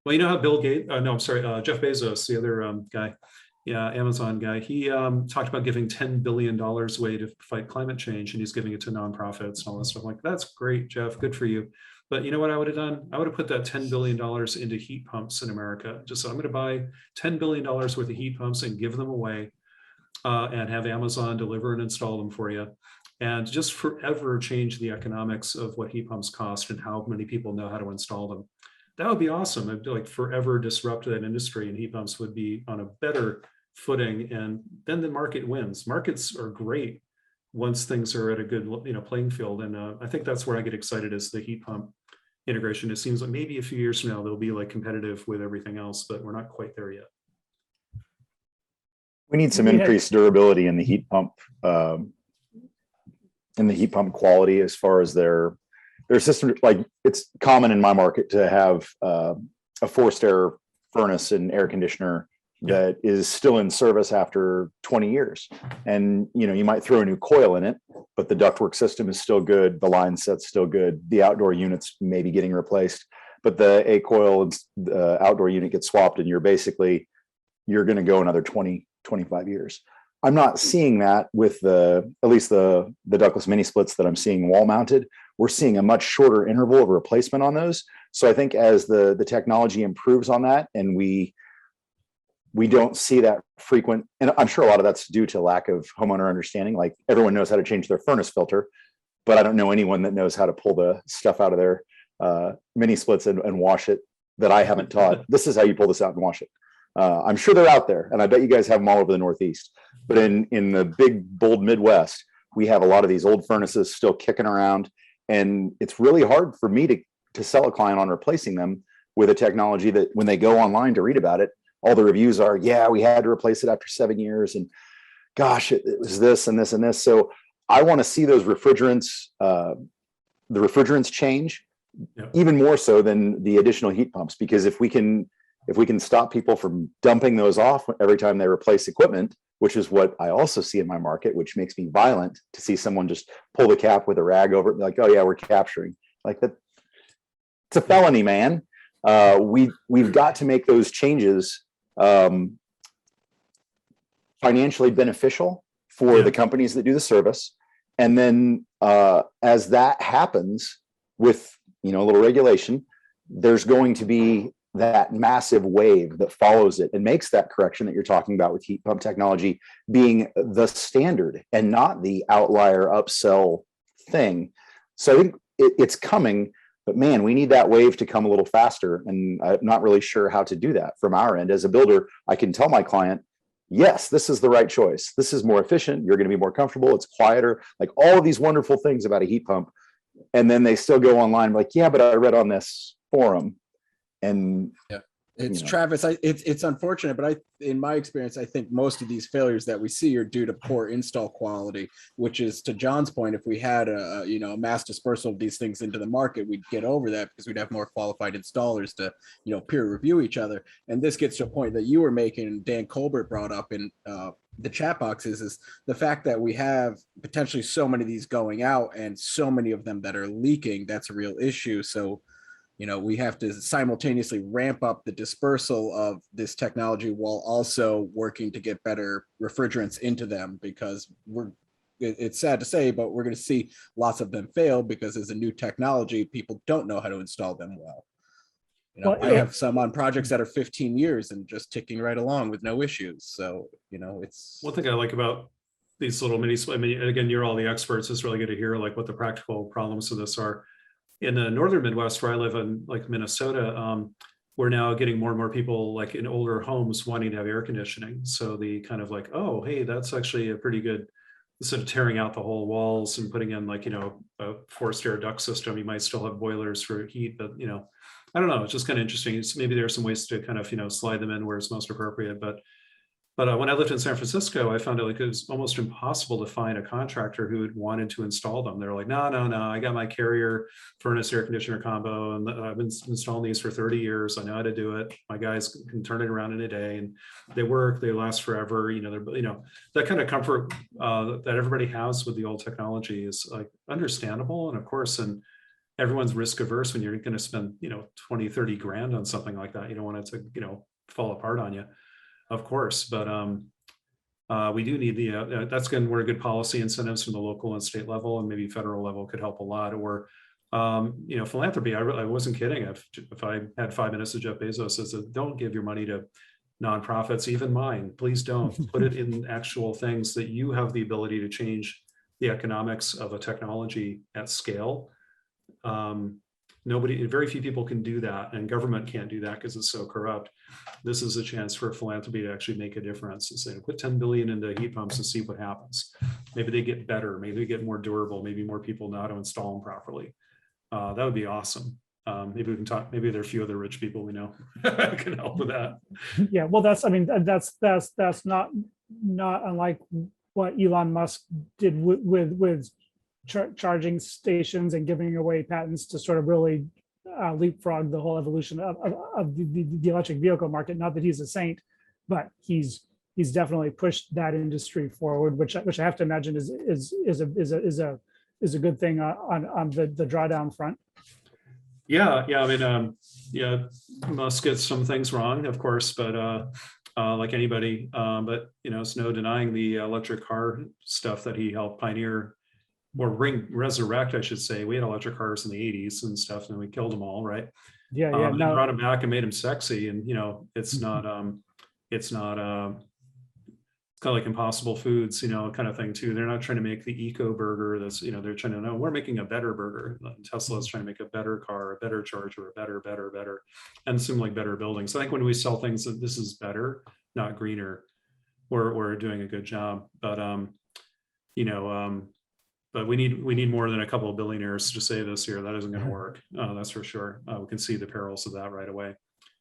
well, you know how Jeff Bezos, the other guy, yeah, Amazon guy, he talked about giving $10 billion away to fight climate change, and he's giving it to nonprofits and all that stuff. Like, that's great, Jeff, good for you. But you know what I would have done? I would have put that $10 billion into heat pumps in America. Just so I'm going to buy $10 billion worth of heat pumps and give them away and have Amazon deliver and install them for you. And just forever change the economics of what heat pumps cost and how many people know how to install them. That would be awesome. I'd like forever disrupt that industry, and heat pumps would be on a better footing, and then the market wins. Markets are great once things are at a good playing field, and I think that's where I get excited is the heat pump integration. It seems like maybe a few years from now they'll be like competitive with everything else, but we're not quite there yet. We need some increased durability in the heat pump quality as far as their system. Like, it's common in my market to have a forced air furnace and air conditioner that is still in service after 20 years. And, you might throw a new coil in it, but the ductwork system is still good. The line set's still good. The outdoor units may be getting replaced, but the A coil and the outdoor unit gets swapped, and you're going to go another 20, 25 years. I'm not seeing that with at least the ductless mini splits that I'm seeing wall mounted. We're seeing a much shorter interval of replacement on those. So I think as the technology improves on that, and we don't see that frequent, and I'm sure a lot of that's due to lack of homeowner understanding. Like, everyone knows how to change their furnace filter, but I don't know anyone that knows how to pull the stuff out of their mini splits and wash it that I haven't taught. This is how you pull this out and wash it. I'm sure they're out there, and I bet you guys have them all over the Northeast. But in the big, bold Midwest, we have a lot of these old furnaces still kicking around, and it's really hard for me to sell a client on replacing them with a technology that when they go online to read about it, all the reviews are, yeah, we had to replace it after 7 years, and gosh, it was this and this and this. So I want to see those refrigerants, the refrigerants change, even more so than the additional heat pumps, because if we can stop people from dumping those off every time they replace equipment, which is what I also see in my market, which makes me violent to see someone just pull the cap with a rag over it and be like, oh yeah, we're capturing. Like, that, it's a felony, man. We've got to make those changes financially beneficial for the companies that do the service. And then as that happens with a little regulation, there's going to be that massive wave that follows it and makes that correction that you're talking about with heat pump technology being the standard and not the outlier upsell thing. So I think it's coming, but man, we need that wave to come a little faster. And I'm not really sure how to do that from our end. As a builder, I can tell my client, yes, this is the right choice. This is more efficient. You're going to be more comfortable. It's quieter, like all of these wonderful things about a heat pump. And then they still go online like, yeah, but I read on this forum. And it's Travis. It's unfortunate, but in my experience, I think most of these failures that we see are due to poor install quality. Which is, to John's point, if we had a mass dispersal of these things into the market, we'd get over that because we'd have more qualified installers to peer review each other. And this gets to a point that you were making, and Dan Colbert brought up in the chat boxes, is the fact that we have potentially so many of these going out and so many of them that are leaking. That's a real issue. So we have to simultaneously ramp up the dispersal of this technology while also working to get better refrigerants into them, because it's sad to say, but we're going to see lots of them fail because as a new technology, people don't know how to install them well. You know, Well, I have some on projects that are 15 years and just ticking right along with no issues. So, you know, it's One thing I like about these little mini, I mean, again, you're all the experts. It's really good to hear like what the practical problems of this are. In the northern Midwest, where I live in, like Minnesota, we're now getting more and more people like in older homes wanting to have air conditioning. So the kind of like, oh, hey, that's actually a pretty good, instead of tearing out the whole walls and putting in like, you know, a forced air duct system, you might still have boilers for heat, but you know, I don't know, it's just kind of interesting. Maybe there are some ways to kind of, you know, slide them in where it's most appropriate. But when I lived in San Francisco, I found it like it was almost impossible to find a contractor who had wanted to install them. They're like, no, I got my Carrier furnace air conditioner combo, and I've been installing these for 30 years. I know how to do it. My guys can turn it around in a day, and they work. They last forever. You know, they're, you know, that kind of comfort that everybody has with the old technology is like understandable, and of course, and everyone's risk averse when you're going to spend, you know, 20, 30 grand on something like that. You don't want it to, you know, fall apart on you. Of course, but we do need the, that's going to where good policy incentives from the local and state level and maybe federal level could help a lot. Or, you know, philanthropy. I wasn't kidding. If I had 5 minutes of Jeff Bezos says, don't give your money to nonprofits, even mine, please don't. Put it in actual things that you have the ability to change the economics of a technology at scale. Very few people can do that, and government can't do that because it's so corrupt. This is a chance for philanthropy to actually make a difference and say, put 10 billion into heat pumps and see what happens. Maybe they get better, maybe they get more durable, maybe more people know how to install them properly. That would be awesome. Maybe we can talk, maybe there are a few other rich people we know can help with that. Yeah, well, that's not unlike what Elon Musk did with charging stations and giving away patents to sort of really leapfrog the whole evolution of the electric vehicle market. Not that he's a saint, but he's definitely pushed that industry forward, which I have to imagine is a good thing on the drawdown front. Yeah, I mean, yeah, Musk gets some things wrong, of course, but like anybody, but you know, it's no denying the electric car stuff that he helped pioneer. Or resurrect, I should say. We had electric cars in the 80s and stuff, and we killed them all, right? Yeah. And brought them back and made them sexy. And you know, it's not it's kind of like Impossible Foods, you know, kind of thing too. They're not trying to make the eco burger. That's, you know, they're trying to know we're making a better burger. Tesla's trying to make a better car, a better charger, a better, and some like better buildings. So I think when we sell things that this is better, not greener, we're doing a good job. But you know. But we need more than a couple of billionaires to say this here. That isn't going to work. That's for sure. We can see the perils of that right away.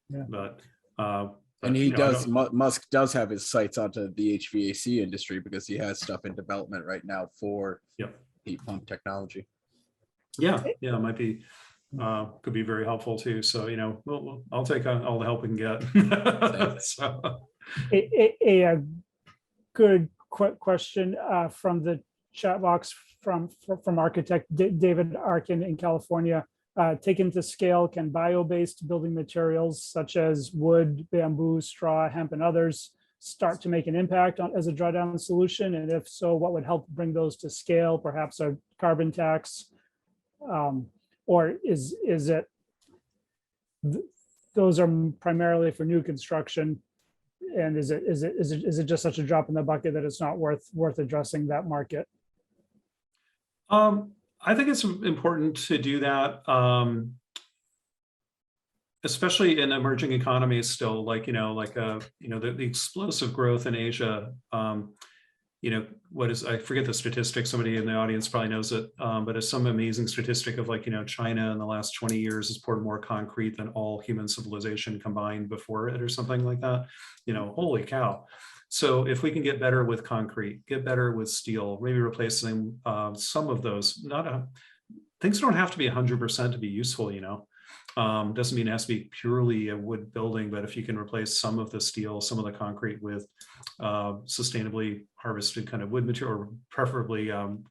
Yeah. But and he does. Musk does have his sights onto the HVAC industry because he has stuff in development right now for heat pump technology. Yeah, it might be. Could be very helpful too. So you know, I'll take all the help we can get. So. A good question from the chat box from architect David Arkin in California. Taken to scale, can bio-based building materials such as wood, bamboo, straw, hemp, and others start to make an impact as a drawdown solution? And if so, what would help bring those to scale? Perhaps a carbon tax, or is it those are primarily for new construction? And is it just such a drop in the bucket that it's not worth addressing that market? I think it's important to do that, especially in emerging economies still, like, you know, like, you know, the explosive growth in Asia, you know, I forget the statistic, somebody in the audience probably knows it, but it's some amazing statistic of like, you know, China in the last 20 years has poured more concrete than all human civilization combined before it or something like that. You know, holy cow. So if we can get better with concrete, get better with steel, maybe replacing some of those, things don't have to be 100% to be useful, you know. Doesn't mean it has to be purely a wood building, but if you can replace some of the steel, some of the concrete with sustainably harvested kind of wood material, or preferably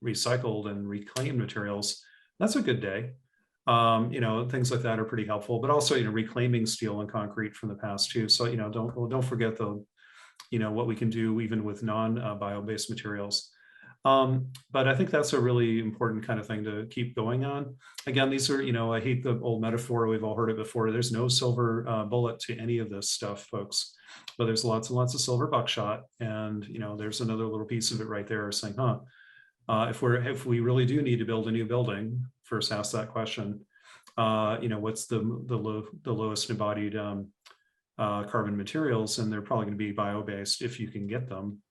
recycled and reclaimed materials, that's a good day. You know, things like that are pretty helpful, but also, you know, reclaiming steel and concrete from the past too. So, you know, don't forget you know, what we can do even with non-bio-based materials. But I think that's a really important kind of thing to keep going on. Again, these are, I hate the old metaphor. We've all heard it before. There's no silver bullet to any of this stuff, folks. But there's lots and lots of silver buckshot. And, there's another little piece of it right there saying, if we really do need to build a new building, first ask that question. What's the lowest embodied carbon materials? And they're probably going to be bio-based if you can get them.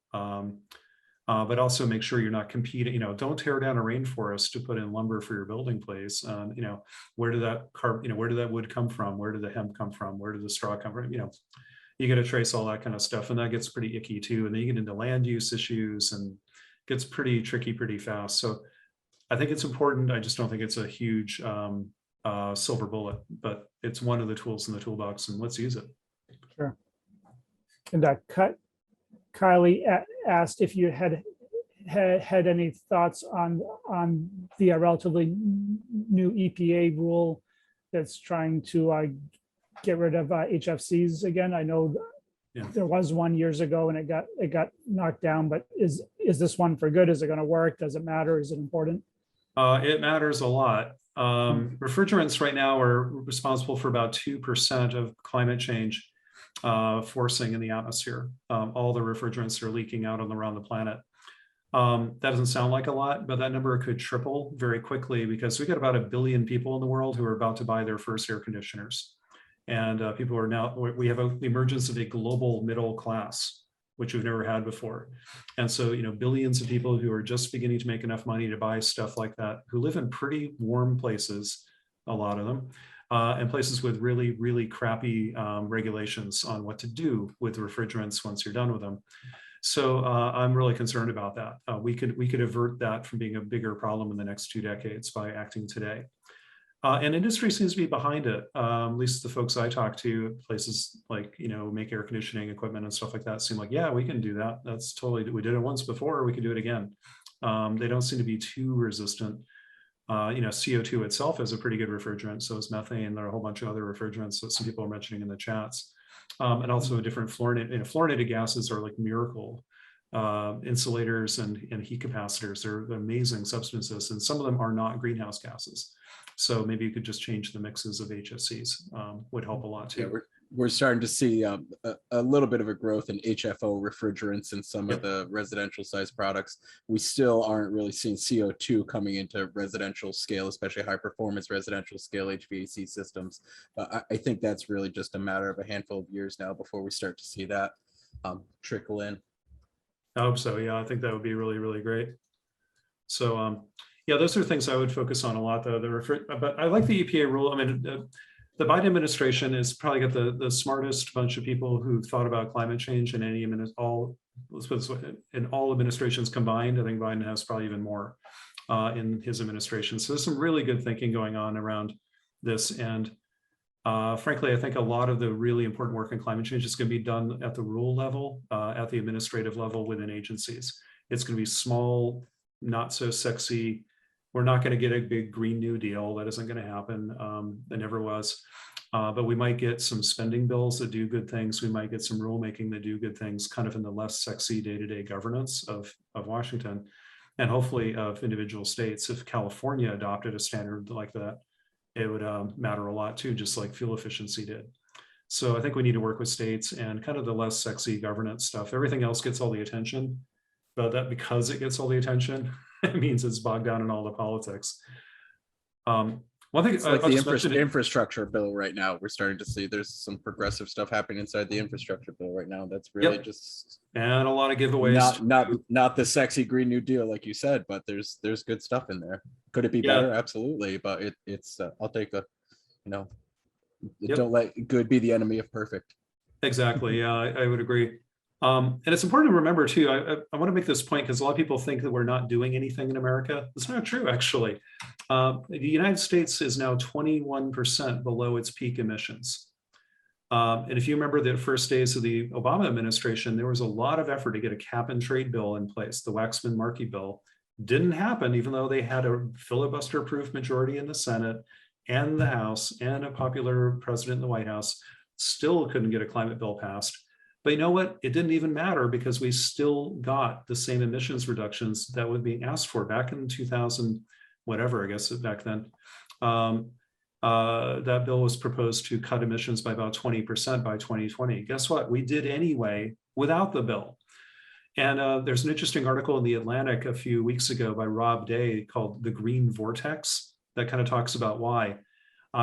But also make sure you're not competing, don't tear down a rainforest to put in lumber for your building place. Where did that wood come from? Where did the hemp come from? Where did the straw come from? You got to trace all that kind of stuff, and that gets pretty icky too. And then you get into land use issues and gets pretty tricky pretty fast. So I think it's important. I just don't think it's a huge silver bullet, but it's one of the tools in the toolbox, and let's use it. Sure. And Kylie asked if you had any thoughts on the relatively new EPA rule that's trying to get rid of HFCs again. I know there was one years ago and it got knocked down, but is this one for good? Is it going to work? Does it matter? Is it important? It matters a lot. Refrigerants right now are responsible for about 2% of climate change forcing in the atmosphere. All the refrigerants that are leaking out around the planet. That doesn't sound like a lot, but that number could triple very quickly because we got about 1 billion people in the world who are about to buy their first air conditioners. And people are now, we have the emergence of a global middle class, which we've never had before. And so, billions of people who are just beginning to make enough money to buy stuff like that, who live in pretty warm places, a lot of them, and places with really, really crappy regulations on what to do with refrigerants once you're done with them. So I'm really concerned about that. We could avert that from being a bigger problem in the next 2 decades by acting today. And industry seems to be behind it. At least the folks I talk to, places like, make air conditioning equipment and stuff like that, seem like, yeah, we can do that. That's totally, we did it once before, we can do it again. They don't seem to be too resistant. CO2 itself is a pretty good refrigerant. So is methane. There are a whole bunch of other refrigerants that some people are mentioning in the chats. And also different fluorinated gases are like miracle insulators and heat capacitors. They're amazing substances, and some of them are not greenhouse gases. So maybe you could just change the mixes of HFCs, would help a lot too. Yeah, we're starting to see a little bit of a growth in HFO refrigerants in some of the residential size products. We still aren't really seeing CO2 coming into residential scale, especially high performance residential scale HVAC systems. I think that's really just a matter of a handful of years now before we start to see that trickle in. I hope so. Yeah, I think that would be really, really great. So, yeah, those are things I would focus on a lot, though. But I like the EPA rule. I mean, the Biden administration has probably got the smartest bunch of people who've thought about climate change in in all administrations combined. I think Biden has probably even more in his administration. So there's some really good thinking going on around this. And frankly, I think a lot of the really important work in climate change is going to be done at the rule level, at the administrative level within agencies. It's going to be small, not so sexy. We're not going to get a big Green New Deal. That isn't going to happen. It never was. But we might get some spending bills that do good things. We might get some rulemaking that do good things, kind of in the less sexy day-to-day governance of Washington, and hopefully of individual states. If California adopted a standard like that, it would matter a lot too, just like fuel efficiency did. So I think we need to work with states and kind of the less sexy governance stuff. Everything else gets all the attention, but that because it gets all the attention, it means it's bogged down in all the politics. One thing, it's like the infrastructure bill right now. We're starting to see there's some progressive stuff happening inside the infrastructure bill right now. That's really just and a lot of giveaways. Not the sexy Green New Deal like you said, but there's good stuff in there. Could it be better? Absolutely, but it's I'll take the don't let good be the enemy of perfect. Exactly. Yeah, I would agree. And it's important to remember too, I want to make this point because a lot of people think that we're not doing anything in America. It's not true, actually. The United States is now 21% below its peak emissions. And if you remember the first days of the Obama administration, there was a lot of effort to get a cap and trade bill in place. The Waxman-Markey bill didn't happen, even though they had a filibuster-proof majority in the Senate and the House and a popular president in the White House, still couldn't get a climate bill passed. But you know what? It didn't even matter because we still got the same emissions reductions that were being asked for back in 2000, whatever, I guess back then. That bill was proposed to cut emissions by about 20% by 2020. Guess what? We did anyway without the bill. And there's an interesting article in The Atlantic a few weeks ago by Rob Day called The Green Vortex that kind of talks about why.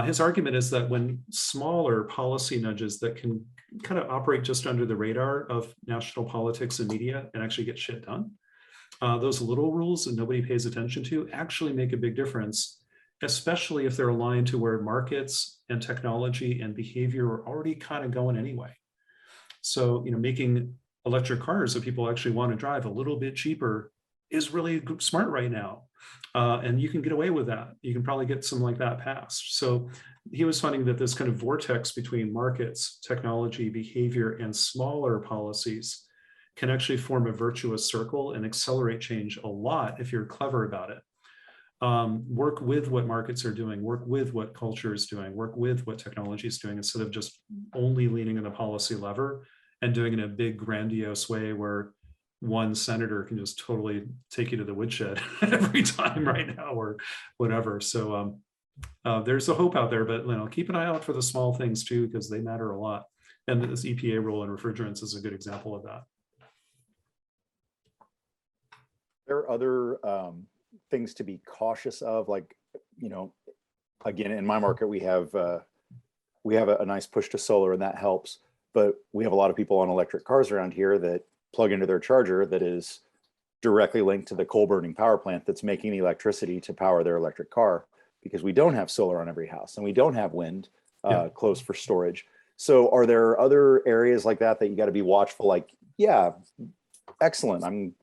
His argument is that when smaller policy nudges that can kind of operate just under the radar of national politics and media and actually get shit done, those little rules that nobody pays attention to actually make a big difference, especially if they're aligned to where markets and technology and behavior are already kind of going anyway. So, making electric cars that people actually want to drive a little bit cheaper is really smart right now. And you can get away with that. You can probably get something like that passed. So he was finding that this kind of vortex between markets, technology, behavior, and smaller policies can actually form a virtuous circle and accelerate change a lot if you're clever about it. Work with what markets are doing, work with what culture is doing, work with what technology is doing, instead of just only leaning on the policy lever and doing it in a big grandiose way where one senator can just totally take you to the woodshed every time right now or whatever. So there's a hope out there, but keep an eye out for the small things too, because they matter a lot. And this EPA rule in refrigerants is a good example of that. There are other things to be cautious of, like, again, in my market, we have a nice push to solar, and that helps. But we have a lot of people on electric cars around here that plug into their charger that is directly linked to the coal burning power plant that's making the electricity to power their electric car, because we don't have solar on every house and we don't have wind close for storage. So are there other areas like that you got to be watchful? Like, yeah, excellent. I'm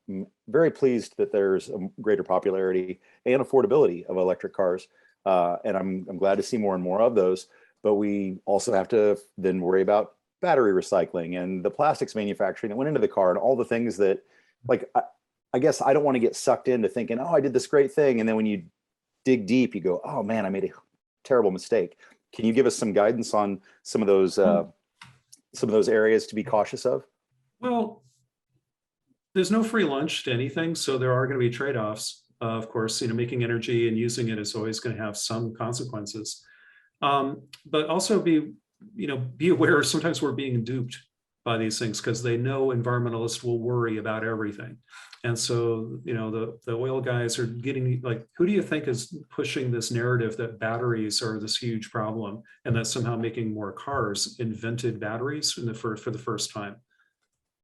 very pleased that there's a greater popularity and affordability of electric cars. And I'm glad to see more and more of those, but we also have to then worry about battery recycling and the plastics manufacturing that went into the car and all the things that, like, I guess I don't want to get sucked into thinking, oh, I did this great thing. And then when you dig deep, you go, oh man, I made a terrible mistake. Can you give us some guidance on some of those areas to be cautious of? Well, there's no free lunch to anything. So there are going to be trade-offs. Of course, making energy and using it is always going to have some consequences. But also be aware sometimes we're being duped by these things, because they know environmentalists will worry about everything. And so, the oil guys are getting, like, who do you think is pushing this narrative that batteries are this huge problem and that somehow making more cars invented batteries for the first time?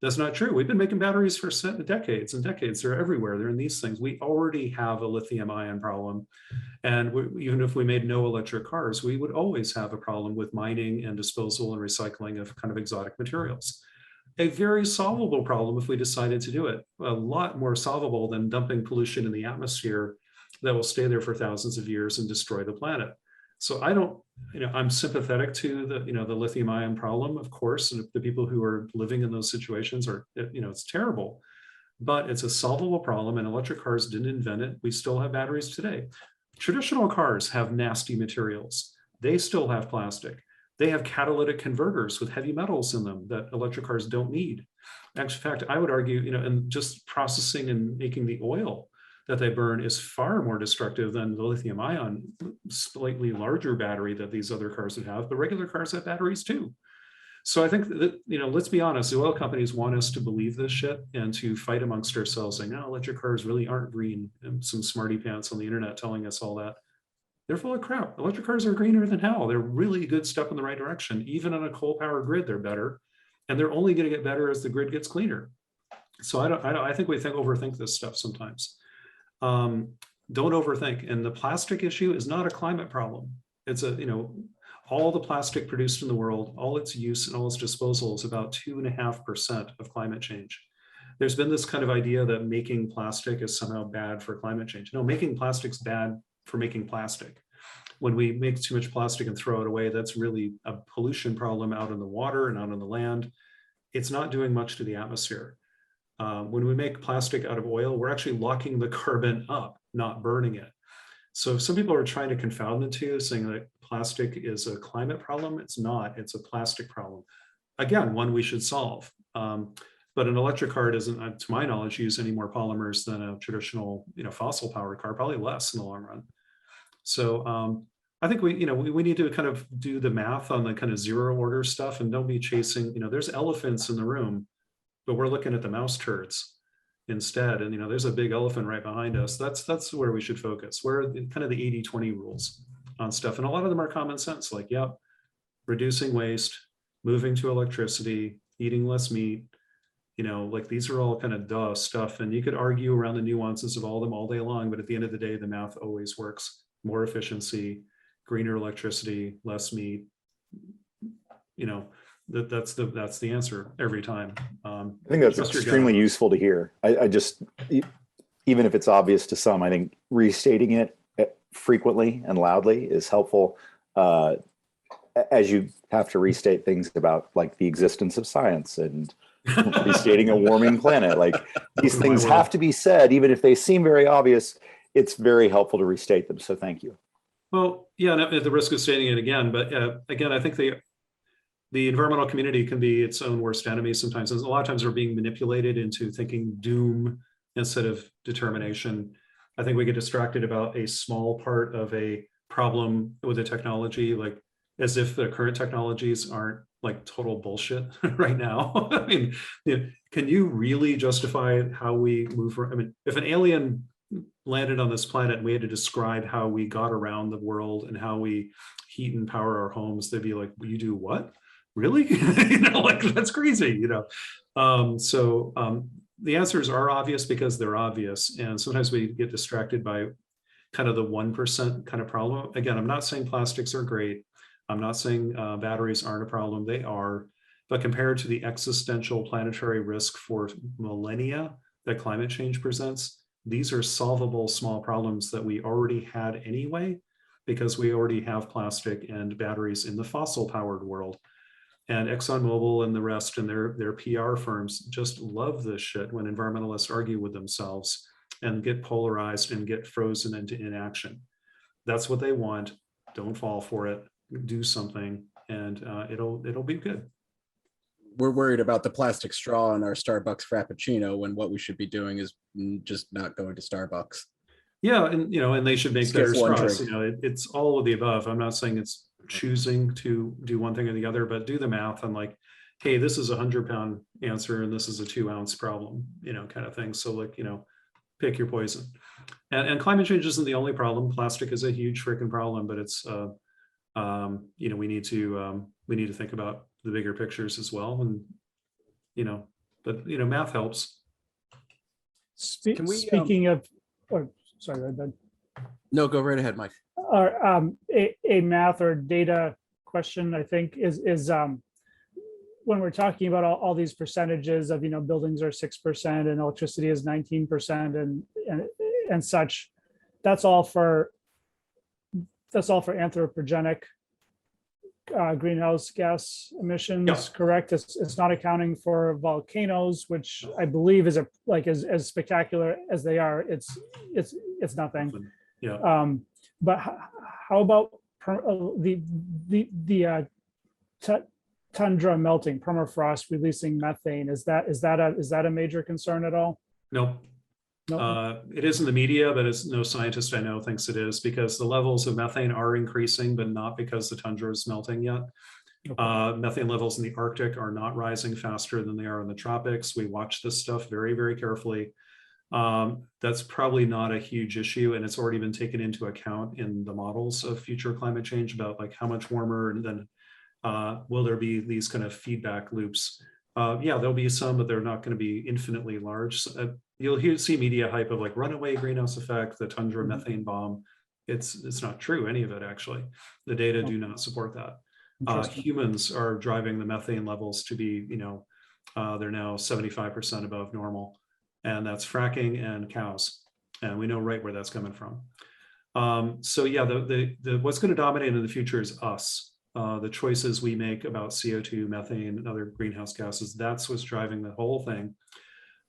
That's not true. We've been making batteries for decades and decades. They're everywhere. They're in these things. We already have a lithium ion problem. And even if we made no electric cars, we would always have a problem with mining and disposal and recycling of kind of exotic materials. A very solvable problem if we decided to do it. A lot more solvable than dumping pollution in the atmosphere that will stay there for thousands of years and destroy the planet. So I'm sympathetic to the lithium ion problem, of course, and the people who are living in those situations are, it's terrible, but it's a solvable problem, and electric cars didn't invent it. We still have batteries today. Traditional cars have nasty materials. They still have plastic. They have catalytic converters with heavy metals in them that electric cars don't need. In fact, I would argue, and just processing and making the oil that they burn is far more destructive than the lithium ion, slightly larger battery that these other cars would have, but regular cars have batteries too. So I think that, let's be honest, the oil companies want us to believe this shit and to fight amongst ourselves saying, no, electric cars really aren't green, and some smarty pants on the internet telling us all that. They're full of crap. Electric cars are greener than hell. They're really a good step in the right direction. Even on a coal powered grid, they're better. And they're only going to get better as the grid gets cleaner. So I think we overthink this stuff sometimes. Don't overthink. And the plastic issue is not a climate problem. It's all the plastic produced in the world, all its use and all its disposal is about 2.5% of climate change. There's been this kind of idea that making plastic is somehow bad for climate change. No, making plastic's bad for making plastic. When we make too much plastic and throw it away, that's really a pollution problem out in the water and out on the land. It's not doing much to the atmosphere. When we make plastic out of oil, we're actually locking the carbon up, not burning it. So some people are trying to confound the two, saying that plastic is a climate problem. It's not, it's a plastic problem. Again, one we should solve. But an electric car doesn't, to my knowledge, use any more polymers than a traditional, fossil powered car, probably less in the long run. So I think we need to kind of do the math on the kind of zero order stuff and don't be chasing, there's elephants in the room, but we're looking at the mouse turds instead. And, there's a big elephant right behind us. That's where we should focus. Where are kind of the 80-20 rules on stuff. And a lot of them are common sense, like, yep, reducing waste, moving to electricity, eating less meat, like these are all kind of duh stuff. And you could argue around the nuances of all of them all day long, but at the end of the day, the math always works. More efficiency, greener electricity, less meat, that's the answer every time. I think that's extremely useful to hear. I just, even if it's obvious to some, I think restating it frequently and loudly is helpful, as you have to restate things about like the existence of science and restating a warming planet. Like these things have to be said, even if they seem very obvious. It's very helpful to restate them. So thank you. Well, yeah, and at the risk of stating it again, but again, I think the environmental community can be its own worst enemy sometimes. And a lot of times we're being manipulated into thinking doom instead of determination. I think we get distracted about a small part of a problem with the technology, like as if the current technologies aren't like total bullshit right now. I mean, can you really justify how we move? I mean, if an alien landed on this planet and we had to describe how we got around the world and how we heat and power our homes, they'd be like, well, you do what? Really? Like that's crazy, the answers are obvious because they're obvious. And sometimes we get distracted by kind of the 1% kind of problem. Again, I'm not saying plastics are great. I'm not saying batteries aren't a problem. They are. But compared to the existential planetary risk for millennia that climate change presents, these are solvable small problems that we already had anyway, because we already have plastic and batteries in the fossil powered world. And ExxonMobil and the rest and their PR firms just love this shit when environmentalists argue with themselves and get polarized and get frozen into inaction. That's what they want. Don't fall for it. Do something, and it'll be good. We're worried about the plastic straw in our Starbucks Frappuccino when what we should be doing is just not going to Starbucks. Yeah, and and they should make better straws. It's all of the above. I'm not saying it's choosing to do one thing or the other, but do the math on like, hey, this is a 100-pound answer and this is a 2-ounce problem, kind of thing. So like, pick your poison. And climate change isn't the only problem. Plastic is a huge freaking problem, but it's we need to think about the bigger pictures as well. And math helps. Speaking of, sorry, right then. No, go right ahead, Mike. A math or data question, I think, is when we're talking about all these percentages of buildings are 6% and electricity is 19% and such. That's all for anthropogenic greenhouse gas emissions, yeah. Correct? It's not accounting for volcanoes, which I believe is as spectacular as they are. It's nothing. Yeah. But how about the tundra melting, permafrost releasing methane? Is that a major concern at all? No. It is in the media, but no scientist I know thinks it is, because the levels of methane are increasing, but not because the tundra is melting yet. Okay. Methane levels in the Arctic are not rising faster than they are in the tropics. We watch this stuff very, very carefully. That's probably not a huge issue, and it's already been taken into account in the models of future climate change about like how much warmer, and then will there be these kind of feedback loops? Yeah, there'll be some, but they're not going to be infinitely large. You'll see media hype of like runaway greenhouse effect, the tundra methane bomb. It's not true, any of it actually. The data do not support that. Humans are driving the methane levels to be, they're now 75% above normal. And that's fracking and cows. And we know right where that's coming from. So yeah, what's going to dominate in the future is us. The choices we make about CO2, methane, and other greenhouse gases, that's what's driving the whole thing.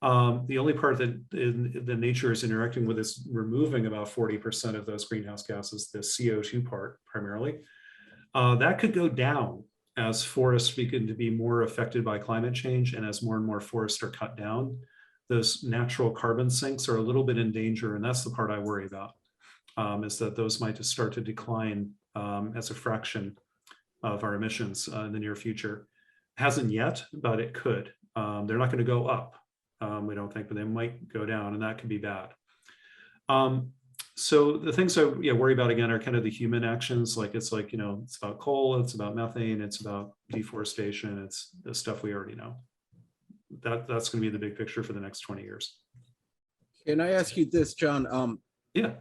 The only part that the nature is interacting with is removing about 40% of those greenhouse gases, the CO2 part primarily. That could go down as forests begin to be more affected by climate change and as more and more forests are cut down, those natural carbon sinks are a little bit in danger. And that's the part I worry about, is that those might just start to decline as a fraction of our emissions in the near future. Hasn't yet, but it could. They're not going to go up, we don't think, but they might go down, and that could be bad. So the things I worry about again are kind of the human actions. It's about coal, it's about methane, it's about deforestation, it's the stuff we already know. That's going to be the big picture for the next 20 years. Can I ask you this, John? Yeah.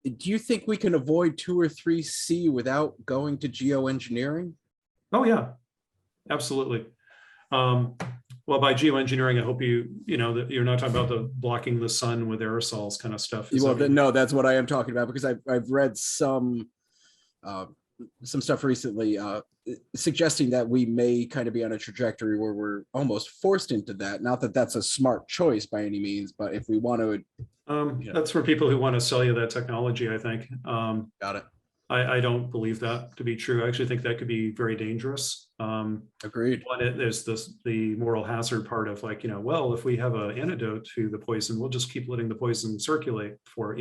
Do you think we can avoid 2 or 3C without going to geoengineering? Oh yeah, absolutely. Well, by geoengineering, I hope that you're not talking about the blocking the sun with aerosols kind of stuff. Well, no, that's what I am talking about, because I've read some stuff recently suggesting that we may kind of be on a trajectory where we're almost forced into that. Not that that's a smart choice by any means, but if we want to, that's for people who want to sell you that technology, I think. Got it. I don't believe that to be true. I actually think that could be very dangerous. Agreed. There's the moral hazard part of well, if we have an antidote to the poison, we'll just keep letting the poison circulate for,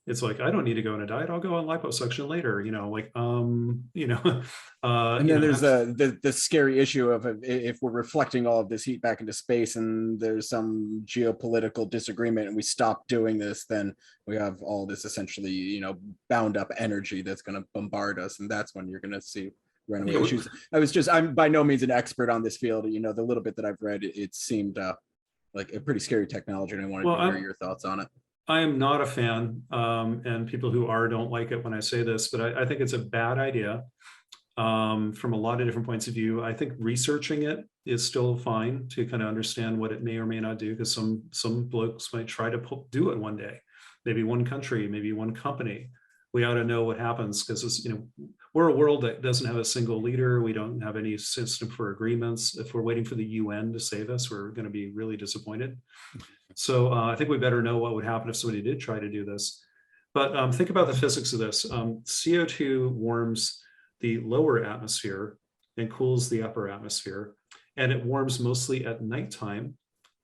it's like, I don't need to go on a diet. I'll go on liposuction later, and then there's the scary issue of if we're reflecting all of this heat back into space and there's some geopolitical disagreement and we stop doing this, then we have all this essentially, bound up energy that's going to bombard us. And that's when you're going to see runaway issues. I'm by no means an expert on this field. The little bit that I've read, it seemed like a pretty scary technology, and I wanted to hear your thoughts on it. I am not a fan, and people who are don't like it when I say this, but I think it's a bad idea from a lot of different points of view. I think researching it is still fine to kind of understand what it may or may not do, because some blokes might try to do it one day, maybe one country, maybe one company. We ought to know what happens, because we're a world that doesn't have a single leader. We don't have any system for agreements. If we're waiting for the UN to save us, we're going to be really disappointed. So I think we better know what would happen if somebody did try to do this. But think about the physics of this. CO2 warms the lower atmosphere and cools the upper atmosphere. And it warms mostly at nighttime,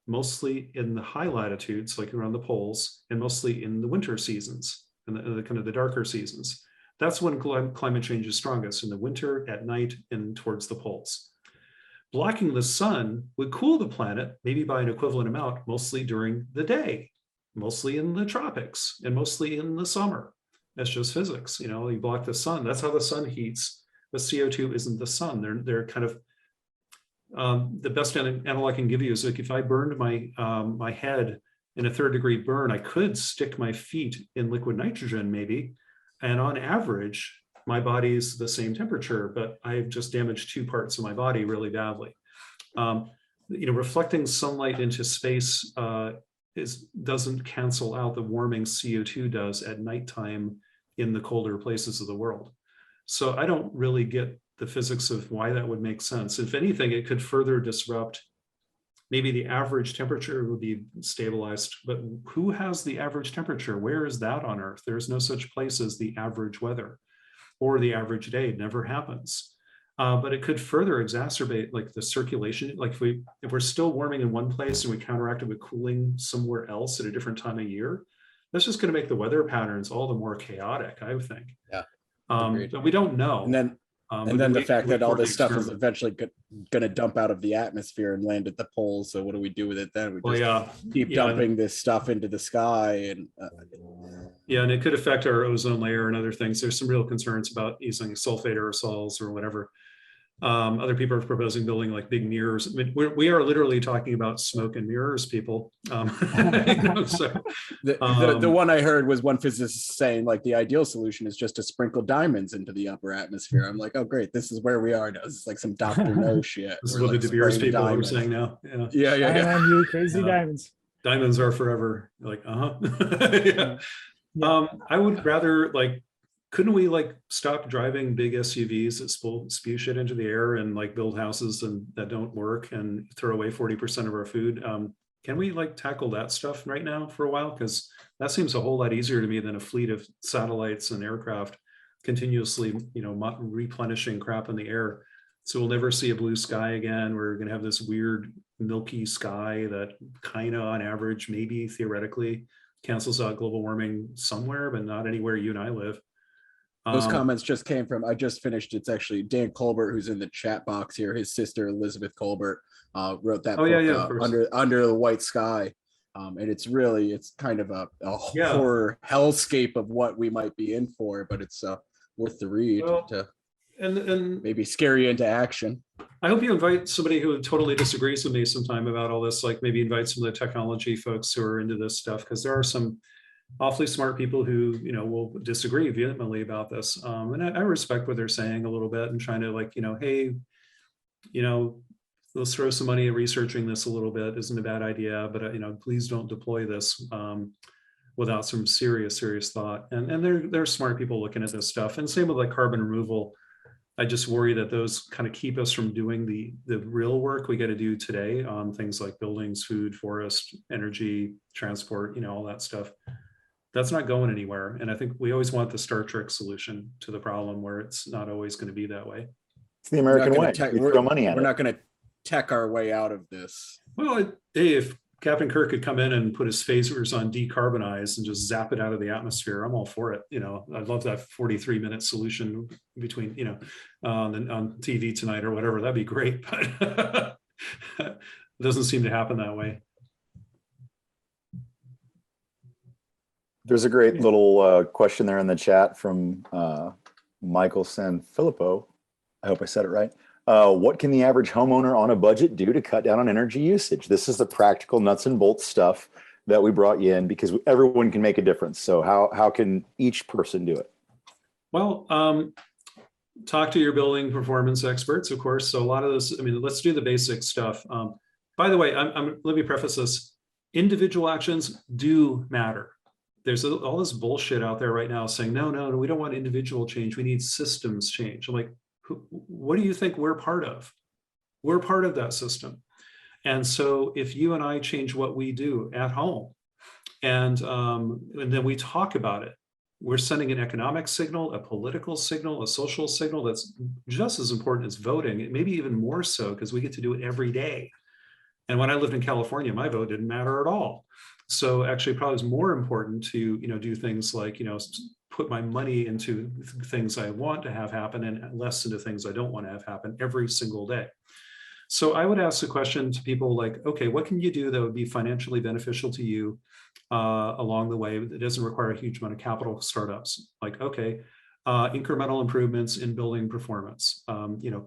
mostly in the high latitudes, like around the poles, and mostly in the winter seasons, and the kind of the darker seasons. That's when climate change is strongest, in the winter, at night, and towards the poles. Blocking the sun would cool the planet, maybe by an equivalent amount, mostly during the day, mostly in the tropics, and mostly in the summer. That's just physics. You block the sun. That's how the sun heats. But CO2 isn't the sun. They're kind of the best analog I can give you is like if I burned my head in a 3rd-degree burn, I could stick my feet in liquid nitrogen maybe, and on average, my body's the same temperature, but I've just damaged 2 parts of my body really badly. Reflecting sunlight into space doesn't cancel out the warming CO2 does at nighttime in the colder places of the world. So I don't really get the physics of why that would make sense. If anything, it could further disrupt. Maybe the average temperature would be stabilized, but who has the average temperature? Where is that on Earth? There's no such place as the average weather or the average day. It never happens. But it could further exacerbate the circulation. If we're still warming in one place and we counteract it with cooling somewhere else at a different time of year, that's just going to make the weather patterns all the more chaotic, I would think. Yeah. But we don't know. And then the fact that all this stuff is eventually going to dump out of the atmosphere and land at the poles. So what do we do with it then? We just keep dumping this stuff into the sky. And and it could affect our ozone layer and other things. There's some real concerns about using sulfate aerosols or whatever. Other people are proposing building big mirrors. I mean, we are literally talking about smoke and mirrors, people. So, the one I heard was one physicist saying the ideal solution is just to sprinkle diamonds into the upper atmosphere. I'm like, oh great, this is where we are now. This is like some Dr. No shit. This is what the De Beers people are saying now. Yeah. You crazy diamonds. Diamonds are forever. I would rather couldn't we stop driving big SUVs that spew shit into the air and build houses that don't work and throw away 40% of our food? Can we tackle that stuff right now for a while? Because that seems a whole lot easier to me than a fleet of satellites and aircraft continuously, replenishing crap in the air. So we'll never see a blue sky again. We're going to have this weird milky sky that kind of on average, maybe theoretically cancels out global warming somewhere, but not anywhere you and I live. Those comments just came from, I just finished, it's actually Dan Colbert, who's in the chat box here. His sister, Elizabeth Colbert, wrote that book, Under the White Sky. And it's kind of a horror hellscape of what we might be in for, but it's worth the read to and maybe scare you into action. I hope you invite somebody who totally disagrees with me sometime about all this, like maybe invite some of the technology folks who are into this stuff, because there are some awfully smart people who, will disagree vehemently about this. And I respect what they're saying a little bit and trying to hey, let's throw some money at researching this a little bit. Isn't a bad idea, but please don't deploy this without some serious thought. And they're smart people looking at this stuff. And same with like carbon removal. I just worry that those kind of keep us from doing the real work we got to do today on things like buildings, food, forest, energy, transport, all that stuff. That's not going anywhere. And I think we always want the Star Trek solution to the problem, where it's not always going to be that way. It's the American way. We throw money at it. We're not going to tech our way out of this. Well, hey, if Captain Kirk could come in and put his phasers on decarbonize and just zap it out of the atmosphere, I'm all for it. I'd love that 43-minute solution between, on TV tonight or whatever. That'd be great, but it doesn't seem to happen that way. There's a great little question there in the chat from Michael Sanfilippo. I hope I said it right. What can the average homeowner on a budget do to cut down on energy usage? This is the practical nuts and bolts stuff that we brought you in, because everyone can make a difference. So how can each person do it? Well, talk to your building performance experts, of course. So a lot of this, let's do the basic stuff. By the way, let me preface this. Individual actions do matter. There's all this bullshit out there right now saying, no, we don't want individual change. We need systems change. I'm like, what do you think we're part of? We're part of that system. And so if you and I change what we do at home, and then we talk about it, we're sending an economic signal, a political signal, a social signal that's just as important as voting, maybe even more so, because we get to do it every day. And when I lived in California, my vote didn't matter at all. So actually probably it's more important to, do things like, put my money into things I want to have happen and less into things I don't want to have happen every single day. So I would ask the question to people like, okay, what can you do that would be financially beneficial to you along the way that doesn't require a huge amount of capital startups? Like, okay, incremental improvements in building performance.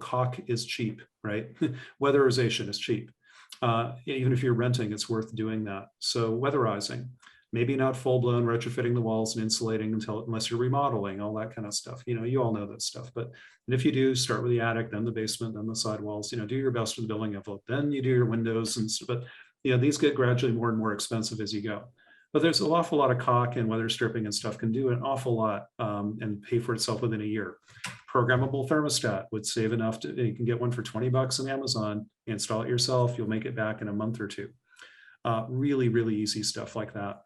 Caulk is cheap, right? Weatherization is cheap. Even if you're renting, it's worth doing that. So weatherizing, maybe not full-blown retrofitting the walls and insulating unless you're remodeling, all that kind of stuff. You all know that stuff. But if you do, start with the attic, then the basement, then the sidewalls. Do your best with the building envelope. Then you do your windows and stuff. But these get gradually more and more expensive as you go. But there's an awful lot of caulk and weather stripping and stuff can do an awful lot and pay for itself within a year. Programmable thermostat would save enough you can get one for $20 on Amazon, install it yourself, you'll make it back in a month or two. Really, really easy stuff like that.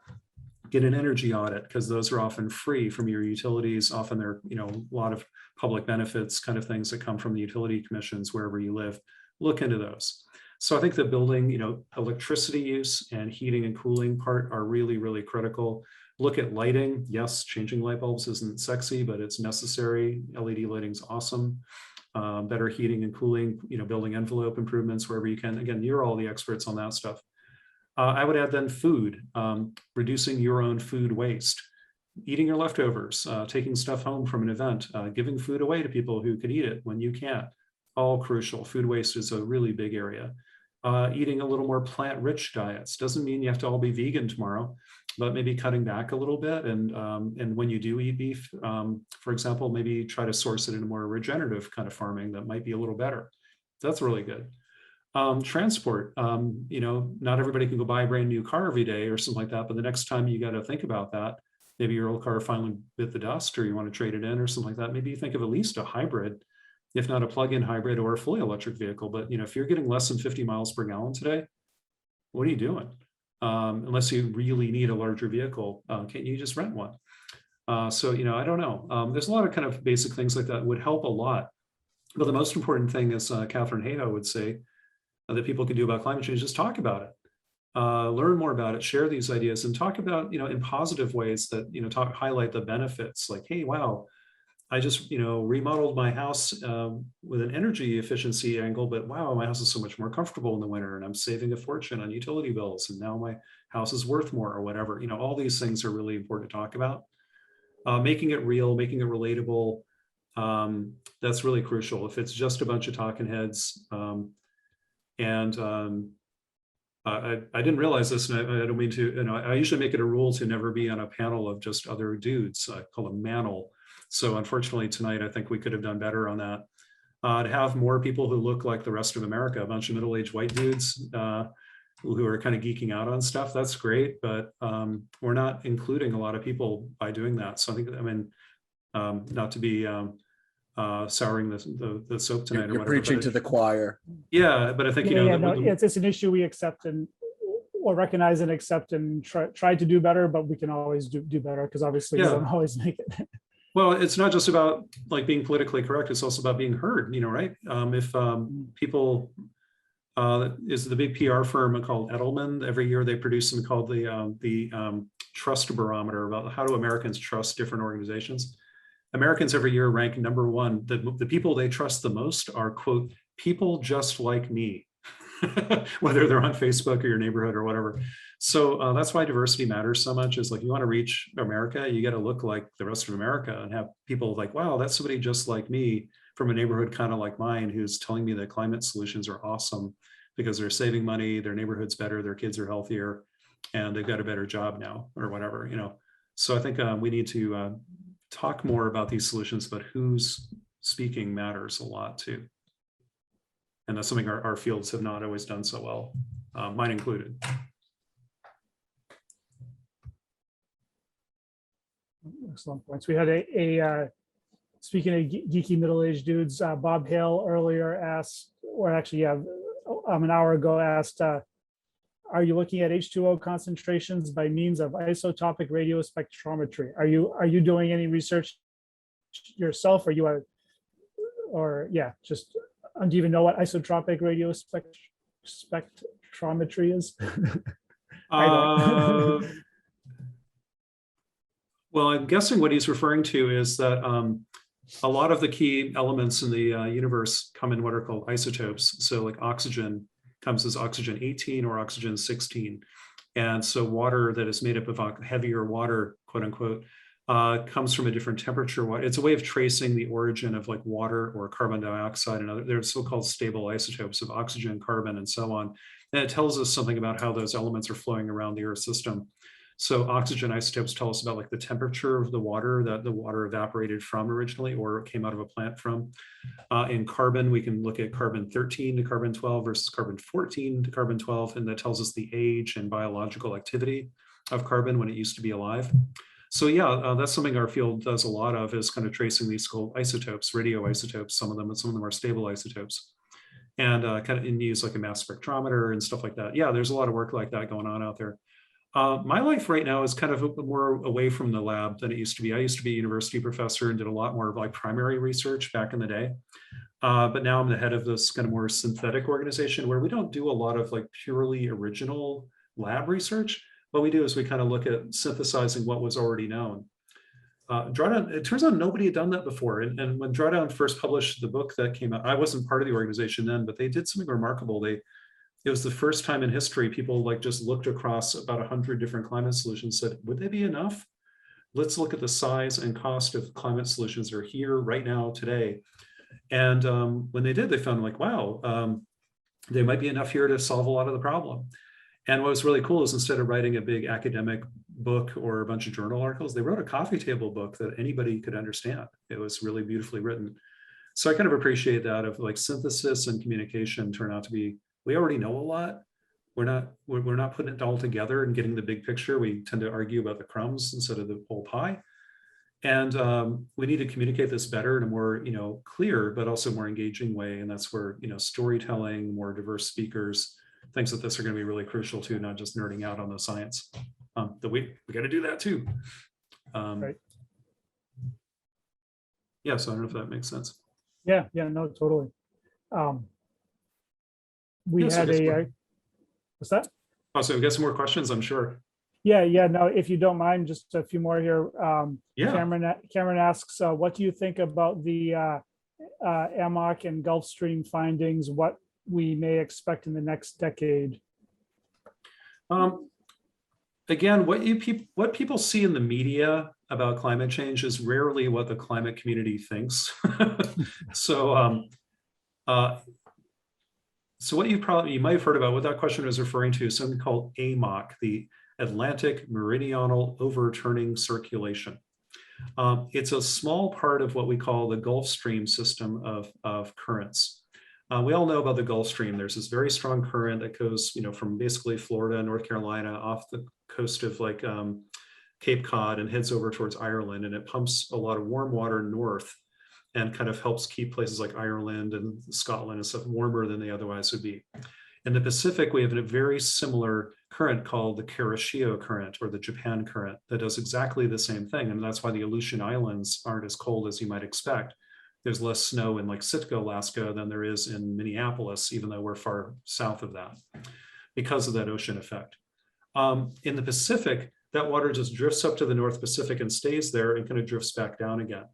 Get an energy audit, because those are often free from your utilities. Often there are, a lot of public benefits kind of things that come from the utility commissions wherever you live. Look into those. So I think the building, electricity use and heating and cooling part are really, really critical. Look at lighting. Yes, changing light bulbs isn't sexy, but it's necessary. LED lighting's awesome. Better heating and cooling, building envelope improvements wherever you can. Again, you're all the experts on that stuff. I would add then food, reducing your own food waste, eating your leftovers, taking stuff home from an event, giving food away to people who could eat it when you can't. All crucial. Food waste is a really big area. Eating a little more plant-rich diets. Doesn't mean you have to all be vegan tomorrow, but maybe cutting back a little bit. And when you do eat beef, for example, maybe try to source it in a more regenerative kind of farming that might be a little better. That's really good. Transport, not everybody can go buy a brand new car every day or something like that, but the next time you got to think about that, maybe your old car finally bit the dust or you want to trade it in or something like that, maybe you think of at least a hybrid, if not a plug-in hybrid or a fully electric vehicle. But if you're getting less than 50 miles per gallon today, what are you doing? Unless you really need a larger vehicle, can't you just rent one? So, I don't know. There's a lot of kind of basic things like that would help a lot. But the most important thing is Catherine Hayhoe would say that people can do about climate change is talk about it, learn more about it, share these ideas, and talk about, in positive ways that, highlight the benefits. Like, hey, wow, I just, remodeled my house with an energy efficiency angle, but wow, my house is so much more comfortable in the winter, and I'm saving a fortune on utility bills, and now my house is worth more, or whatever. All these things are really important to talk about. Making it real, making it relatable. That's really crucial. If it's just a bunch of talking heads, I didn't realize this, and I don't mean to, I usually make it a rule to never be on a panel of just other dudes. I call them manel. So unfortunately tonight, I think we could have done better on that. To have more people who look like the rest of America, a bunch of middle-aged white dudes who are kind of geeking out on stuff, that's great, but we're not including a lot of people by doing that. So I think, not to be souring the soap tonight, You're preaching to the choir. Yeah, but I think, it's an issue we accept or recognize and accept and try to do better, but we can always do better, because obviously we don't always make it. Well, it's not just about like being politically correct, it's also about being heard, right? If people, is the big PR firm called Edelman, every year they produce something called the Trust Barometer, about how do Americans trust different organizations. Americans every year rank number one. The people they trust the most are, quote, people just like me, whether they're on Facebook or your neighborhood or whatever. So that's why diversity matters so much. Is like, you want to reach America, you got to look like the rest of America and have people like, wow, that's somebody just like me from a neighborhood kind of like mine, who's telling me that climate solutions are awesome because they're saving money, their neighborhood's better, their kids are healthier, and they've got a better job now or whatever, So I think we need to talk more about these solutions, but who's speaking matters a lot too. And that's something our fields have not always done so well, mine included. Excellent points. We had a speaking of geeky middle-aged dudes, Bob Hale earlier asked, or actually, an hour ago asked, are you looking at H2O concentrations by means of isotopic radiospectrometry? Are you doing any research yourself? Do you even know what isotopic radiospectrometry is? Well, I'm guessing what he's referring to is that a lot of the key elements in the universe come in what are called isotopes. So like oxygen comes as oxygen 18 or oxygen 16. And so water that is made up of heavier water, quote unquote, comes from a different temperature. It's a way of tracing the origin of like water or carbon dioxide and other, they're so-called stable isotopes of oxygen, carbon, and so on. And it tells us something about how those elements are flowing around the Earth system. So oxygen isotopes tell us about like the temperature of the water that the water evaporated from originally, or came out of a plant from. In carbon, we can look at carbon 13 to carbon 12 versus carbon 14 to carbon 12, and that tells us the age and biological activity of carbon when it used to be alive. So yeah, that's something our field does a lot of, is kind of tracing these called isotopes, radioisotopes, some of them are stable isotopes. And kind of use like a mass spectrometer and stuff like that. Yeah, there's a lot of work like that going on out there. My life right now is kind of more away from the lab than it used to be. I used to be a university professor and did a lot more of like primary research back in the day. But now I'm the head of this kind of more synthetic organization where we don't do a lot of like purely original lab research. What we do is we kind of look at synthesizing what was already known. Drawdown, it turns out nobody had done that before. And when Drawdown first published the book that came out, I wasn't part of the organization then, but they did something remarkable. It was the first time in history people like just looked across about 100 different climate solutions, said, would they be enough? Let's look at the size and cost of climate solutions that are here right now today. And when they did, they found like, wow, they might be enough here to solve a lot of the problem. And what was really cool is instead of writing a big academic book or a bunch of journal articles, they wrote a coffee table book that anybody could understand. It was really beautifully written. So I kind of appreciate that, of like synthesis and communication turn out to be, we already know a lot. We're not putting it all together and getting the big picture. We tend to argue about the crumbs instead of the whole pie. And we need to communicate this better in a more, clear, but also more engaging way. And that's where, storytelling, more diverse speakers, things like this are going to be really crucial too, not just nerding out on the science. That we got to do that too. Right. Yeah, so I don't know if that makes sense. Yeah, no, totally. We Yes, I had guess what's that? Also, we got some more questions, I'm sure. Yeah, no, if you don't mind, just a few more here. Yeah. Cameron asks, what do you think about the AMOC and Gulfstream findings, what we may expect in the next decade? Again, what people see in the media about climate change is rarely what the climate community thinks. So, so what you might have heard about, what that question was referring to, is something called AMOC, the Atlantic Meridional Overturning Circulation. It's a small part of what we call the Gulf Stream system of currents. We all know about the Gulf Stream. There's this very strong current that goes, from basically Florida, North Carolina, off the coast of like Cape Cod and heads over towards Ireland, and it pumps a lot of warm water north and kind of helps keep places like Ireland and Scotland and stuff warmer than they otherwise would be. In the Pacific, we have a very similar current called the Kuroshio current, or the Japan current, that does exactly the same thing. And that's why the Aleutian Islands aren't as cold as you might expect. There's less snow in like Sitka, Alaska than there is in Minneapolis, even though we're far south of that, because of that ocean effect. In the Pacific, that water just drifts up to the North Pacific and stays there and kind of drifts back down again.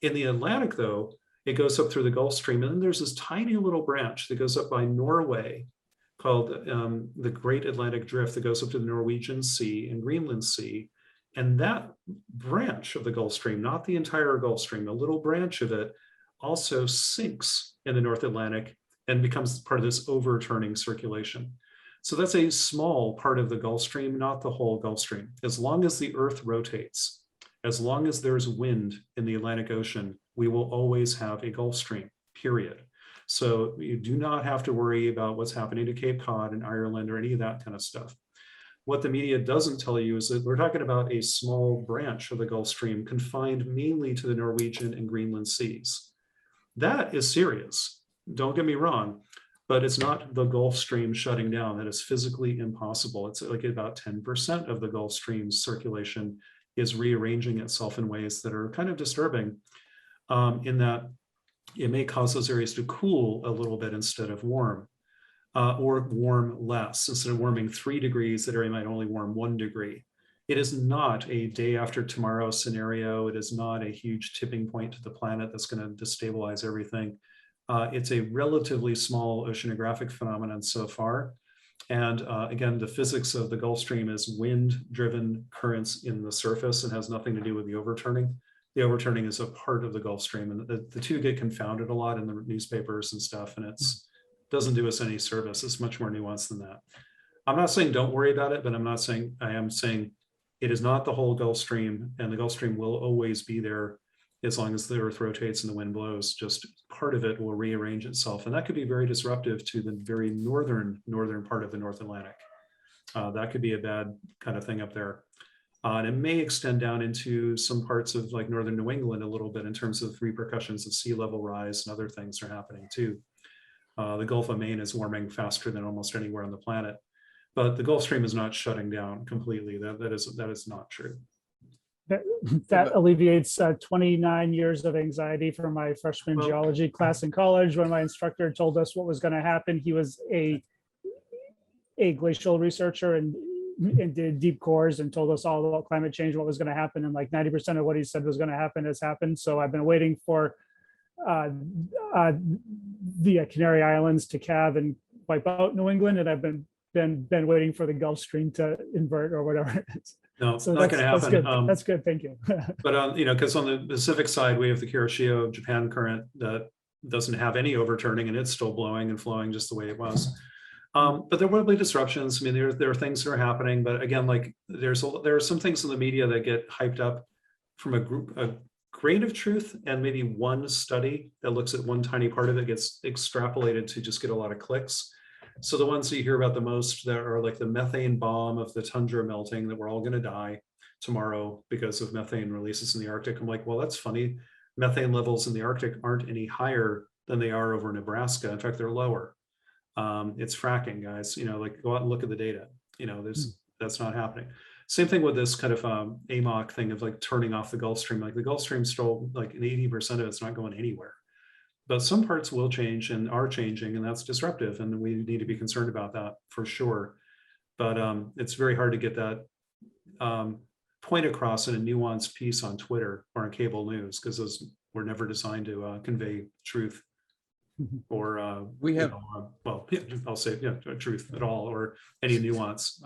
In the Atlantic, though, it goes up through the Gulf Stream, and then there's this tiny little branch that goes up by Norway called the Great Atlantic Drift that goes up to the Norwegian Sea and Greenland Sea. And that branch of the Gulf Stream, not the entire Gulf Stream, a little branch of it also sinks in the North Atlantic and becomes part of this overturning circulation. So that's a small part of the Gulf Stream, not the whole Gulf Stream. As long as the Earth rotates, as long as there's wind in the Atlantic Ocean, we will always have a Gulf Stream, period. So you do not have to worry about what's happening to Cape Cod and Ireland or any of that kind of stuff. What the media doesn't tell you is that we're talking about a small branch of the Gulf Stream confined mainly to the Norwegian and Greenland seas. That is serious, don't get me wrong, but it's not the Gulf Stream shutting down. That is physically impossible. It's like about 10% of the Gulf Stream's circulation is rearranging itself in ways that are kind of disturbing, in that it may cause those areas to cool a little bit instead of warm, or warm less. Instead of warming 3 degrees, that area might only warm 1 degree. It is not a day after tomorrow scenario. It is not a huge tipping point to the planet that's going to destabilize everything. It's a relatively small oceanographic phenomenon so far. And again, the physics of the Gulf Stream is wind-driven currents in the surface and has nothing to do with the overturning. The overturning is a part of the Gulf Stream, and the two get confounded a lot in the newspapers and stuff, and it doesn't do us any service. It's much more nuanced than that. I'm not saying don't worry about it, but I am saying it is not the whole Gulf Stream, and the Gulf Stream will always be there as long as the Earth rotates and the wind blows. Just part of it will rearrange itself, and that could be very disruptive to the very northern part of the North Atlantic. That could be a bad kind of thing up there. And it may extend down into some parts of like northern New England a little bit in terms of repercussions of sea level rise and other things are happening too. The Gulf of Maine is warming faster than almost anywhere on the planet, but the Gulf Stream is not shutting down completely. That is not true. That alleviates 29 years of anxiety from my freshman geology class in college when my instructor told us what was going to happen. He was a glacial researcher and did deep cores and told us all about climate change, what was going to happen, and like 90% of what he said was going to happen has happened. So I've been waiting for the Canary Islands to calve and wipe out New England, and I've been waiting for the Gulf Stream to invert or whatever it is. No, so not going to happen. That's good. Thank you. But because on the Pacific side we have the Kuroshio Japan current that doesn't have any overturning, and it's still blowing and flowing just the way it was. But there will be disruptions. I mean, there are things that are happening, but again, like there are some things in the media that get hyped up from a grain of truth, and maybe one study that looks at one tiny part of it gets extrapolated to just get a lot of clicks. So the ones that you hear about the most that are like the methane bomb of the tundra melting, that we're all going to die tomorrow because of methane releases in the Arctic. I'm like, well, that's funny. Methane levels in the Arctic aren't any higher than they are over Nebraska. In fact, they're lower. It's fracking, guys. Like go out and look at the data. That's not happening. Same thing with this kind of AMOC thing of like turning off the Gulf Stream. Like the Gulf Stream still like 80% of it's not going anywhere. But some parts will change and are changing, and that's disruptive. And we need to be concerned about that for sure. But it's very hard to get that point across in a nuanced piece on Twitter or on cable news, because those were never designed to convey truth or We have well, yeah, I'll say truth at all, or any nuance.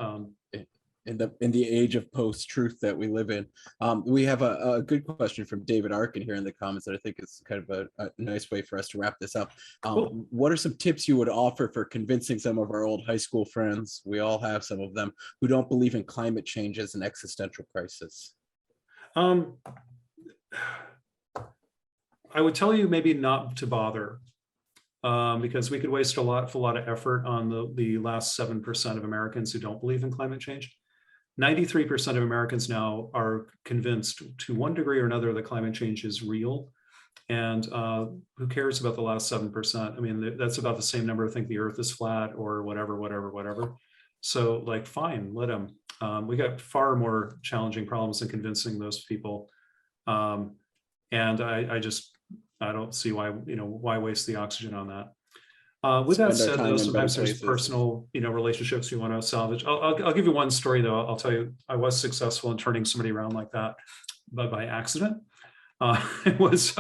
in the age of post-truth that we live in. We have a good question from David Arkin here in the comments that I think is kind of a nice way for us to wrap this up. Cool. What are some tips you would offer for convincing some of our old high school friends, we all have some of them, who don't believe in climate change as an existential crisis? I would tell you maybe not to bother, because we could waste a lot of effort on the last 7% of Americans who don't believe in climate change. 93% of Americans now are convinced to one degree or another that climate change is real. And who cares about the last 7%? I mean, that's about the same number who think the earth is flat or whatever. So like, fine, let them. We got far more challenging problems than convincing those people. And I don't see why waste the oxygen on that. With that said, though, sometimes there's personal, relationships you want to salvage. I'll give you one story, though. I'll tell you, I was successful in turning somebody around like that, but by accident. I was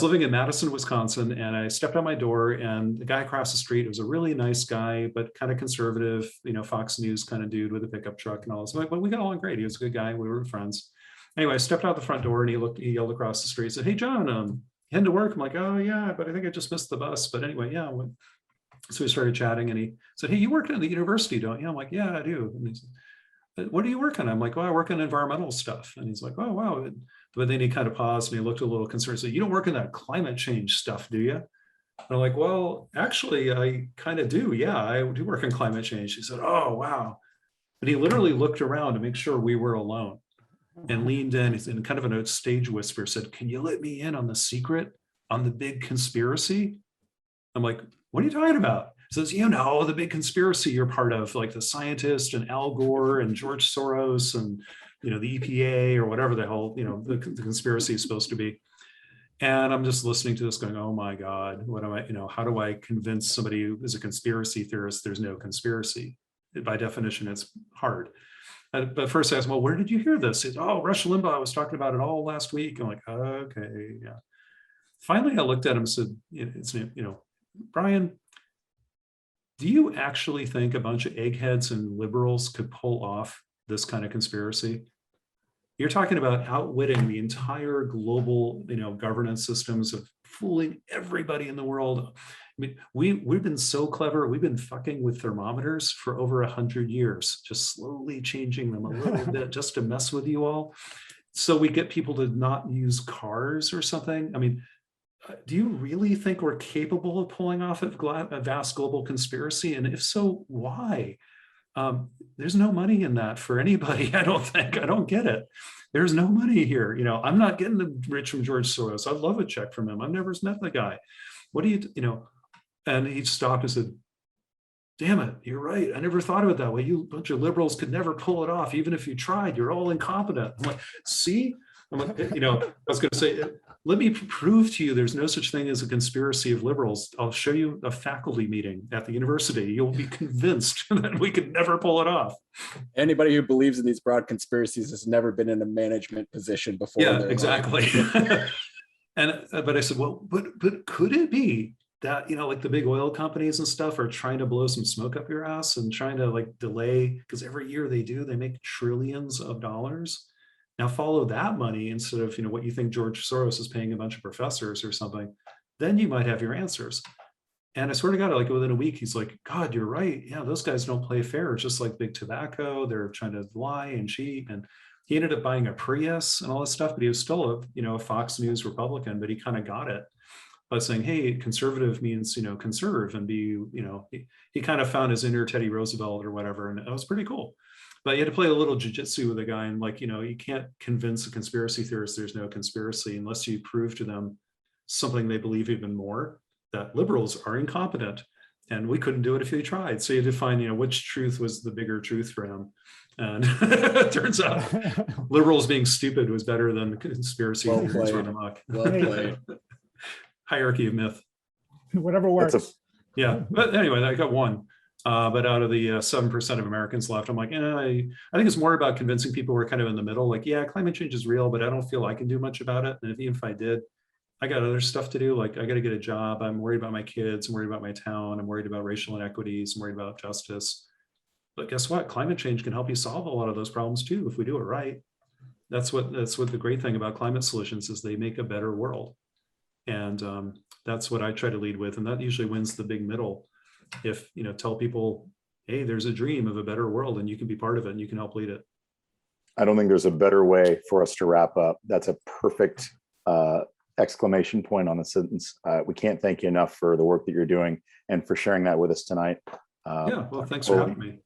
living in Madison, Wisconsin, and I stepped out my door, and the guy across the street was a really nice guy, but kind of conservative, Fox News kind of dude with a pickup truck and all this. But we got along great. He was a good guy. We were friends. Anyway, I stepped out the front door, and he yelled across the street, said, "Hey, John, heading to work?" I'm like, "Oh yeah, but I think I just missed the bus." But anyway, yeah. So we started chatting, and he said, "Hey, you work at the university, don't you?" I'm like, "Yeah, I do." And he said, "What do you work on?" I'm like, "Well, I work on environmental stuff." And he's like, "Oh, wow." But then he kind of paused and he looked a little concerned. So, "You don't work in that climate change stuff, do you?" And I'm like, "Well, actually, I kind of do. Yeah, I do work in climate change." He said, "Oh, wow." But he literally looked around to make sure we were alone and leaned in and kind of in a stage whisper said, "Can you let me in on the secret, on the big conspiracy?" I'm like, "What are you talking about?" He says, "The big conspiracy you're part of, like the scientist and Al Gore and George Soros and, the EPA or whatever the hell, the conspiracy is supposed to be." And I'm just listening to this going, oh my God, what am I, how do I convince somebody who is a conspiracy theorist there's no conspiracy? By definition, it's hard. But first I asked, "Well, where did you hear this?" He said, "Oh, Rush Limbaugh was talking about it all last week." I'm like, okay, yeah. Finally, I looked at him and said, "Brian, do you actually think a bunch of eggheads and liberals could pull off this kind of conspiracy? You're talking about outwitting the entire global, governance systems, of fooling everybody in the world. I mean, we've been so clever. We've been fucking with thermometers for over 100 years, just slowly changing them a little bit just to mess with you all. So we get people to not use cars or something. I mean, do you really think we're capable of pulling off a vast global conspiracy? And if so, why? There's no money in that for anybody. I don't think. I don't get it. There's no money here. I'm not getting rich from George Soros. I'd love a check from him. I've never met the guy. What do you, And he stopped and said, "Damn it, you're right. I never thought of it that way. You bunch of liberals could never pull it off. Even if you tried, you're all incompetent." I'm like, see? I'm like, I was going to say, let me prove to you there's no such thing as a conspiracy of liberals. I'll show you a faculty meeting at the university. You'll be convinced that we could never pull it off. Anybody who believes in these broad conspiracies has never been in a management position before. Yeah, exactly. But I said, well, but could it be that, like the big oil companies and stuff are trying to blow some smoke up your ass and trying to like delay, because every year they make trillions of dollars. Now follow that money instead of, what you think George Soros is paying a bunch of professors or something, then you might have your answers. And I swear to God, like within a week, he's like, "God, you're right. Yeah, those guys don't play fair. It's just like big tobacco. They're trying to lie and cheat." And he ended up buying a Prius and all this stuff, but he was still a Fox News Republican, but he kind of got it by saying, "Hey, conservative means, conserve and be, he kind of found his inner Teddy Roosevelt or whatever. And it was pretty cool. But you had to play a little jujitsu with a guy, and like, you can't convince a conspiracy theorist there's no conspiracy unless you prove to them something they believe even more, that liberals are incompetent And we couldn't do it if we tried. So you had to find, which truth was the bigger truth for him. And it turns out liberals being stupid was better than conspiracy Well theories played. run amok. Well played. Hierarchy of myth. Whatever works. Yeah, but anyway, I got one. But out of the 7% of Americans left, I'm like, I think it's more about convincing people who are kind of in the middle. Like, yeah, climate change is real, but I don't feel I can do much about it. And even if I did, I got other stuff to do. Like, I got to get a job. I'm worried about my kids. I'm worried about my town. I'm worried about racial inequities. I'm worried about justice. But guess what? Climate change can help you solve a lot of those problems too if we do it right. That's what the great thing about climate solutions is they make a better world. And that's what I try to lead with. And that usually wins the big middle. If, tell people, hey, there's a dream of a better world and you can be part of it and you can help lead it. I don't think there's a better way for us to wrap up. That's a perfect exclamation point on the sentence. We can't thank you enough for the work that you're doing and for sharing that with us tonight. Yeah, well, thanks for having me.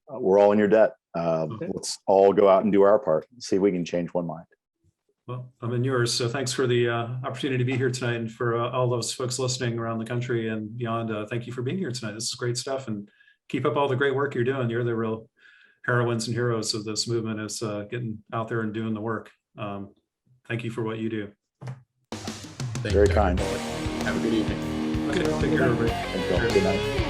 We're all in your debt. Let's all go out and do our part. See if we can change one mind. Well, I'm in yours. So thanks for the opportunity to be here tonight, and for all those folks listening around the country and beyond. Thank you for being here tonight. This is great stuff, and keep up all the great work you're doing. You're the real heroines and heroes of this movement, is getting out there and doing the work. Thank you for what you do. Thank Very you. kind. Have a good evening. Okay, take care, everybody. Thank you all. Good night.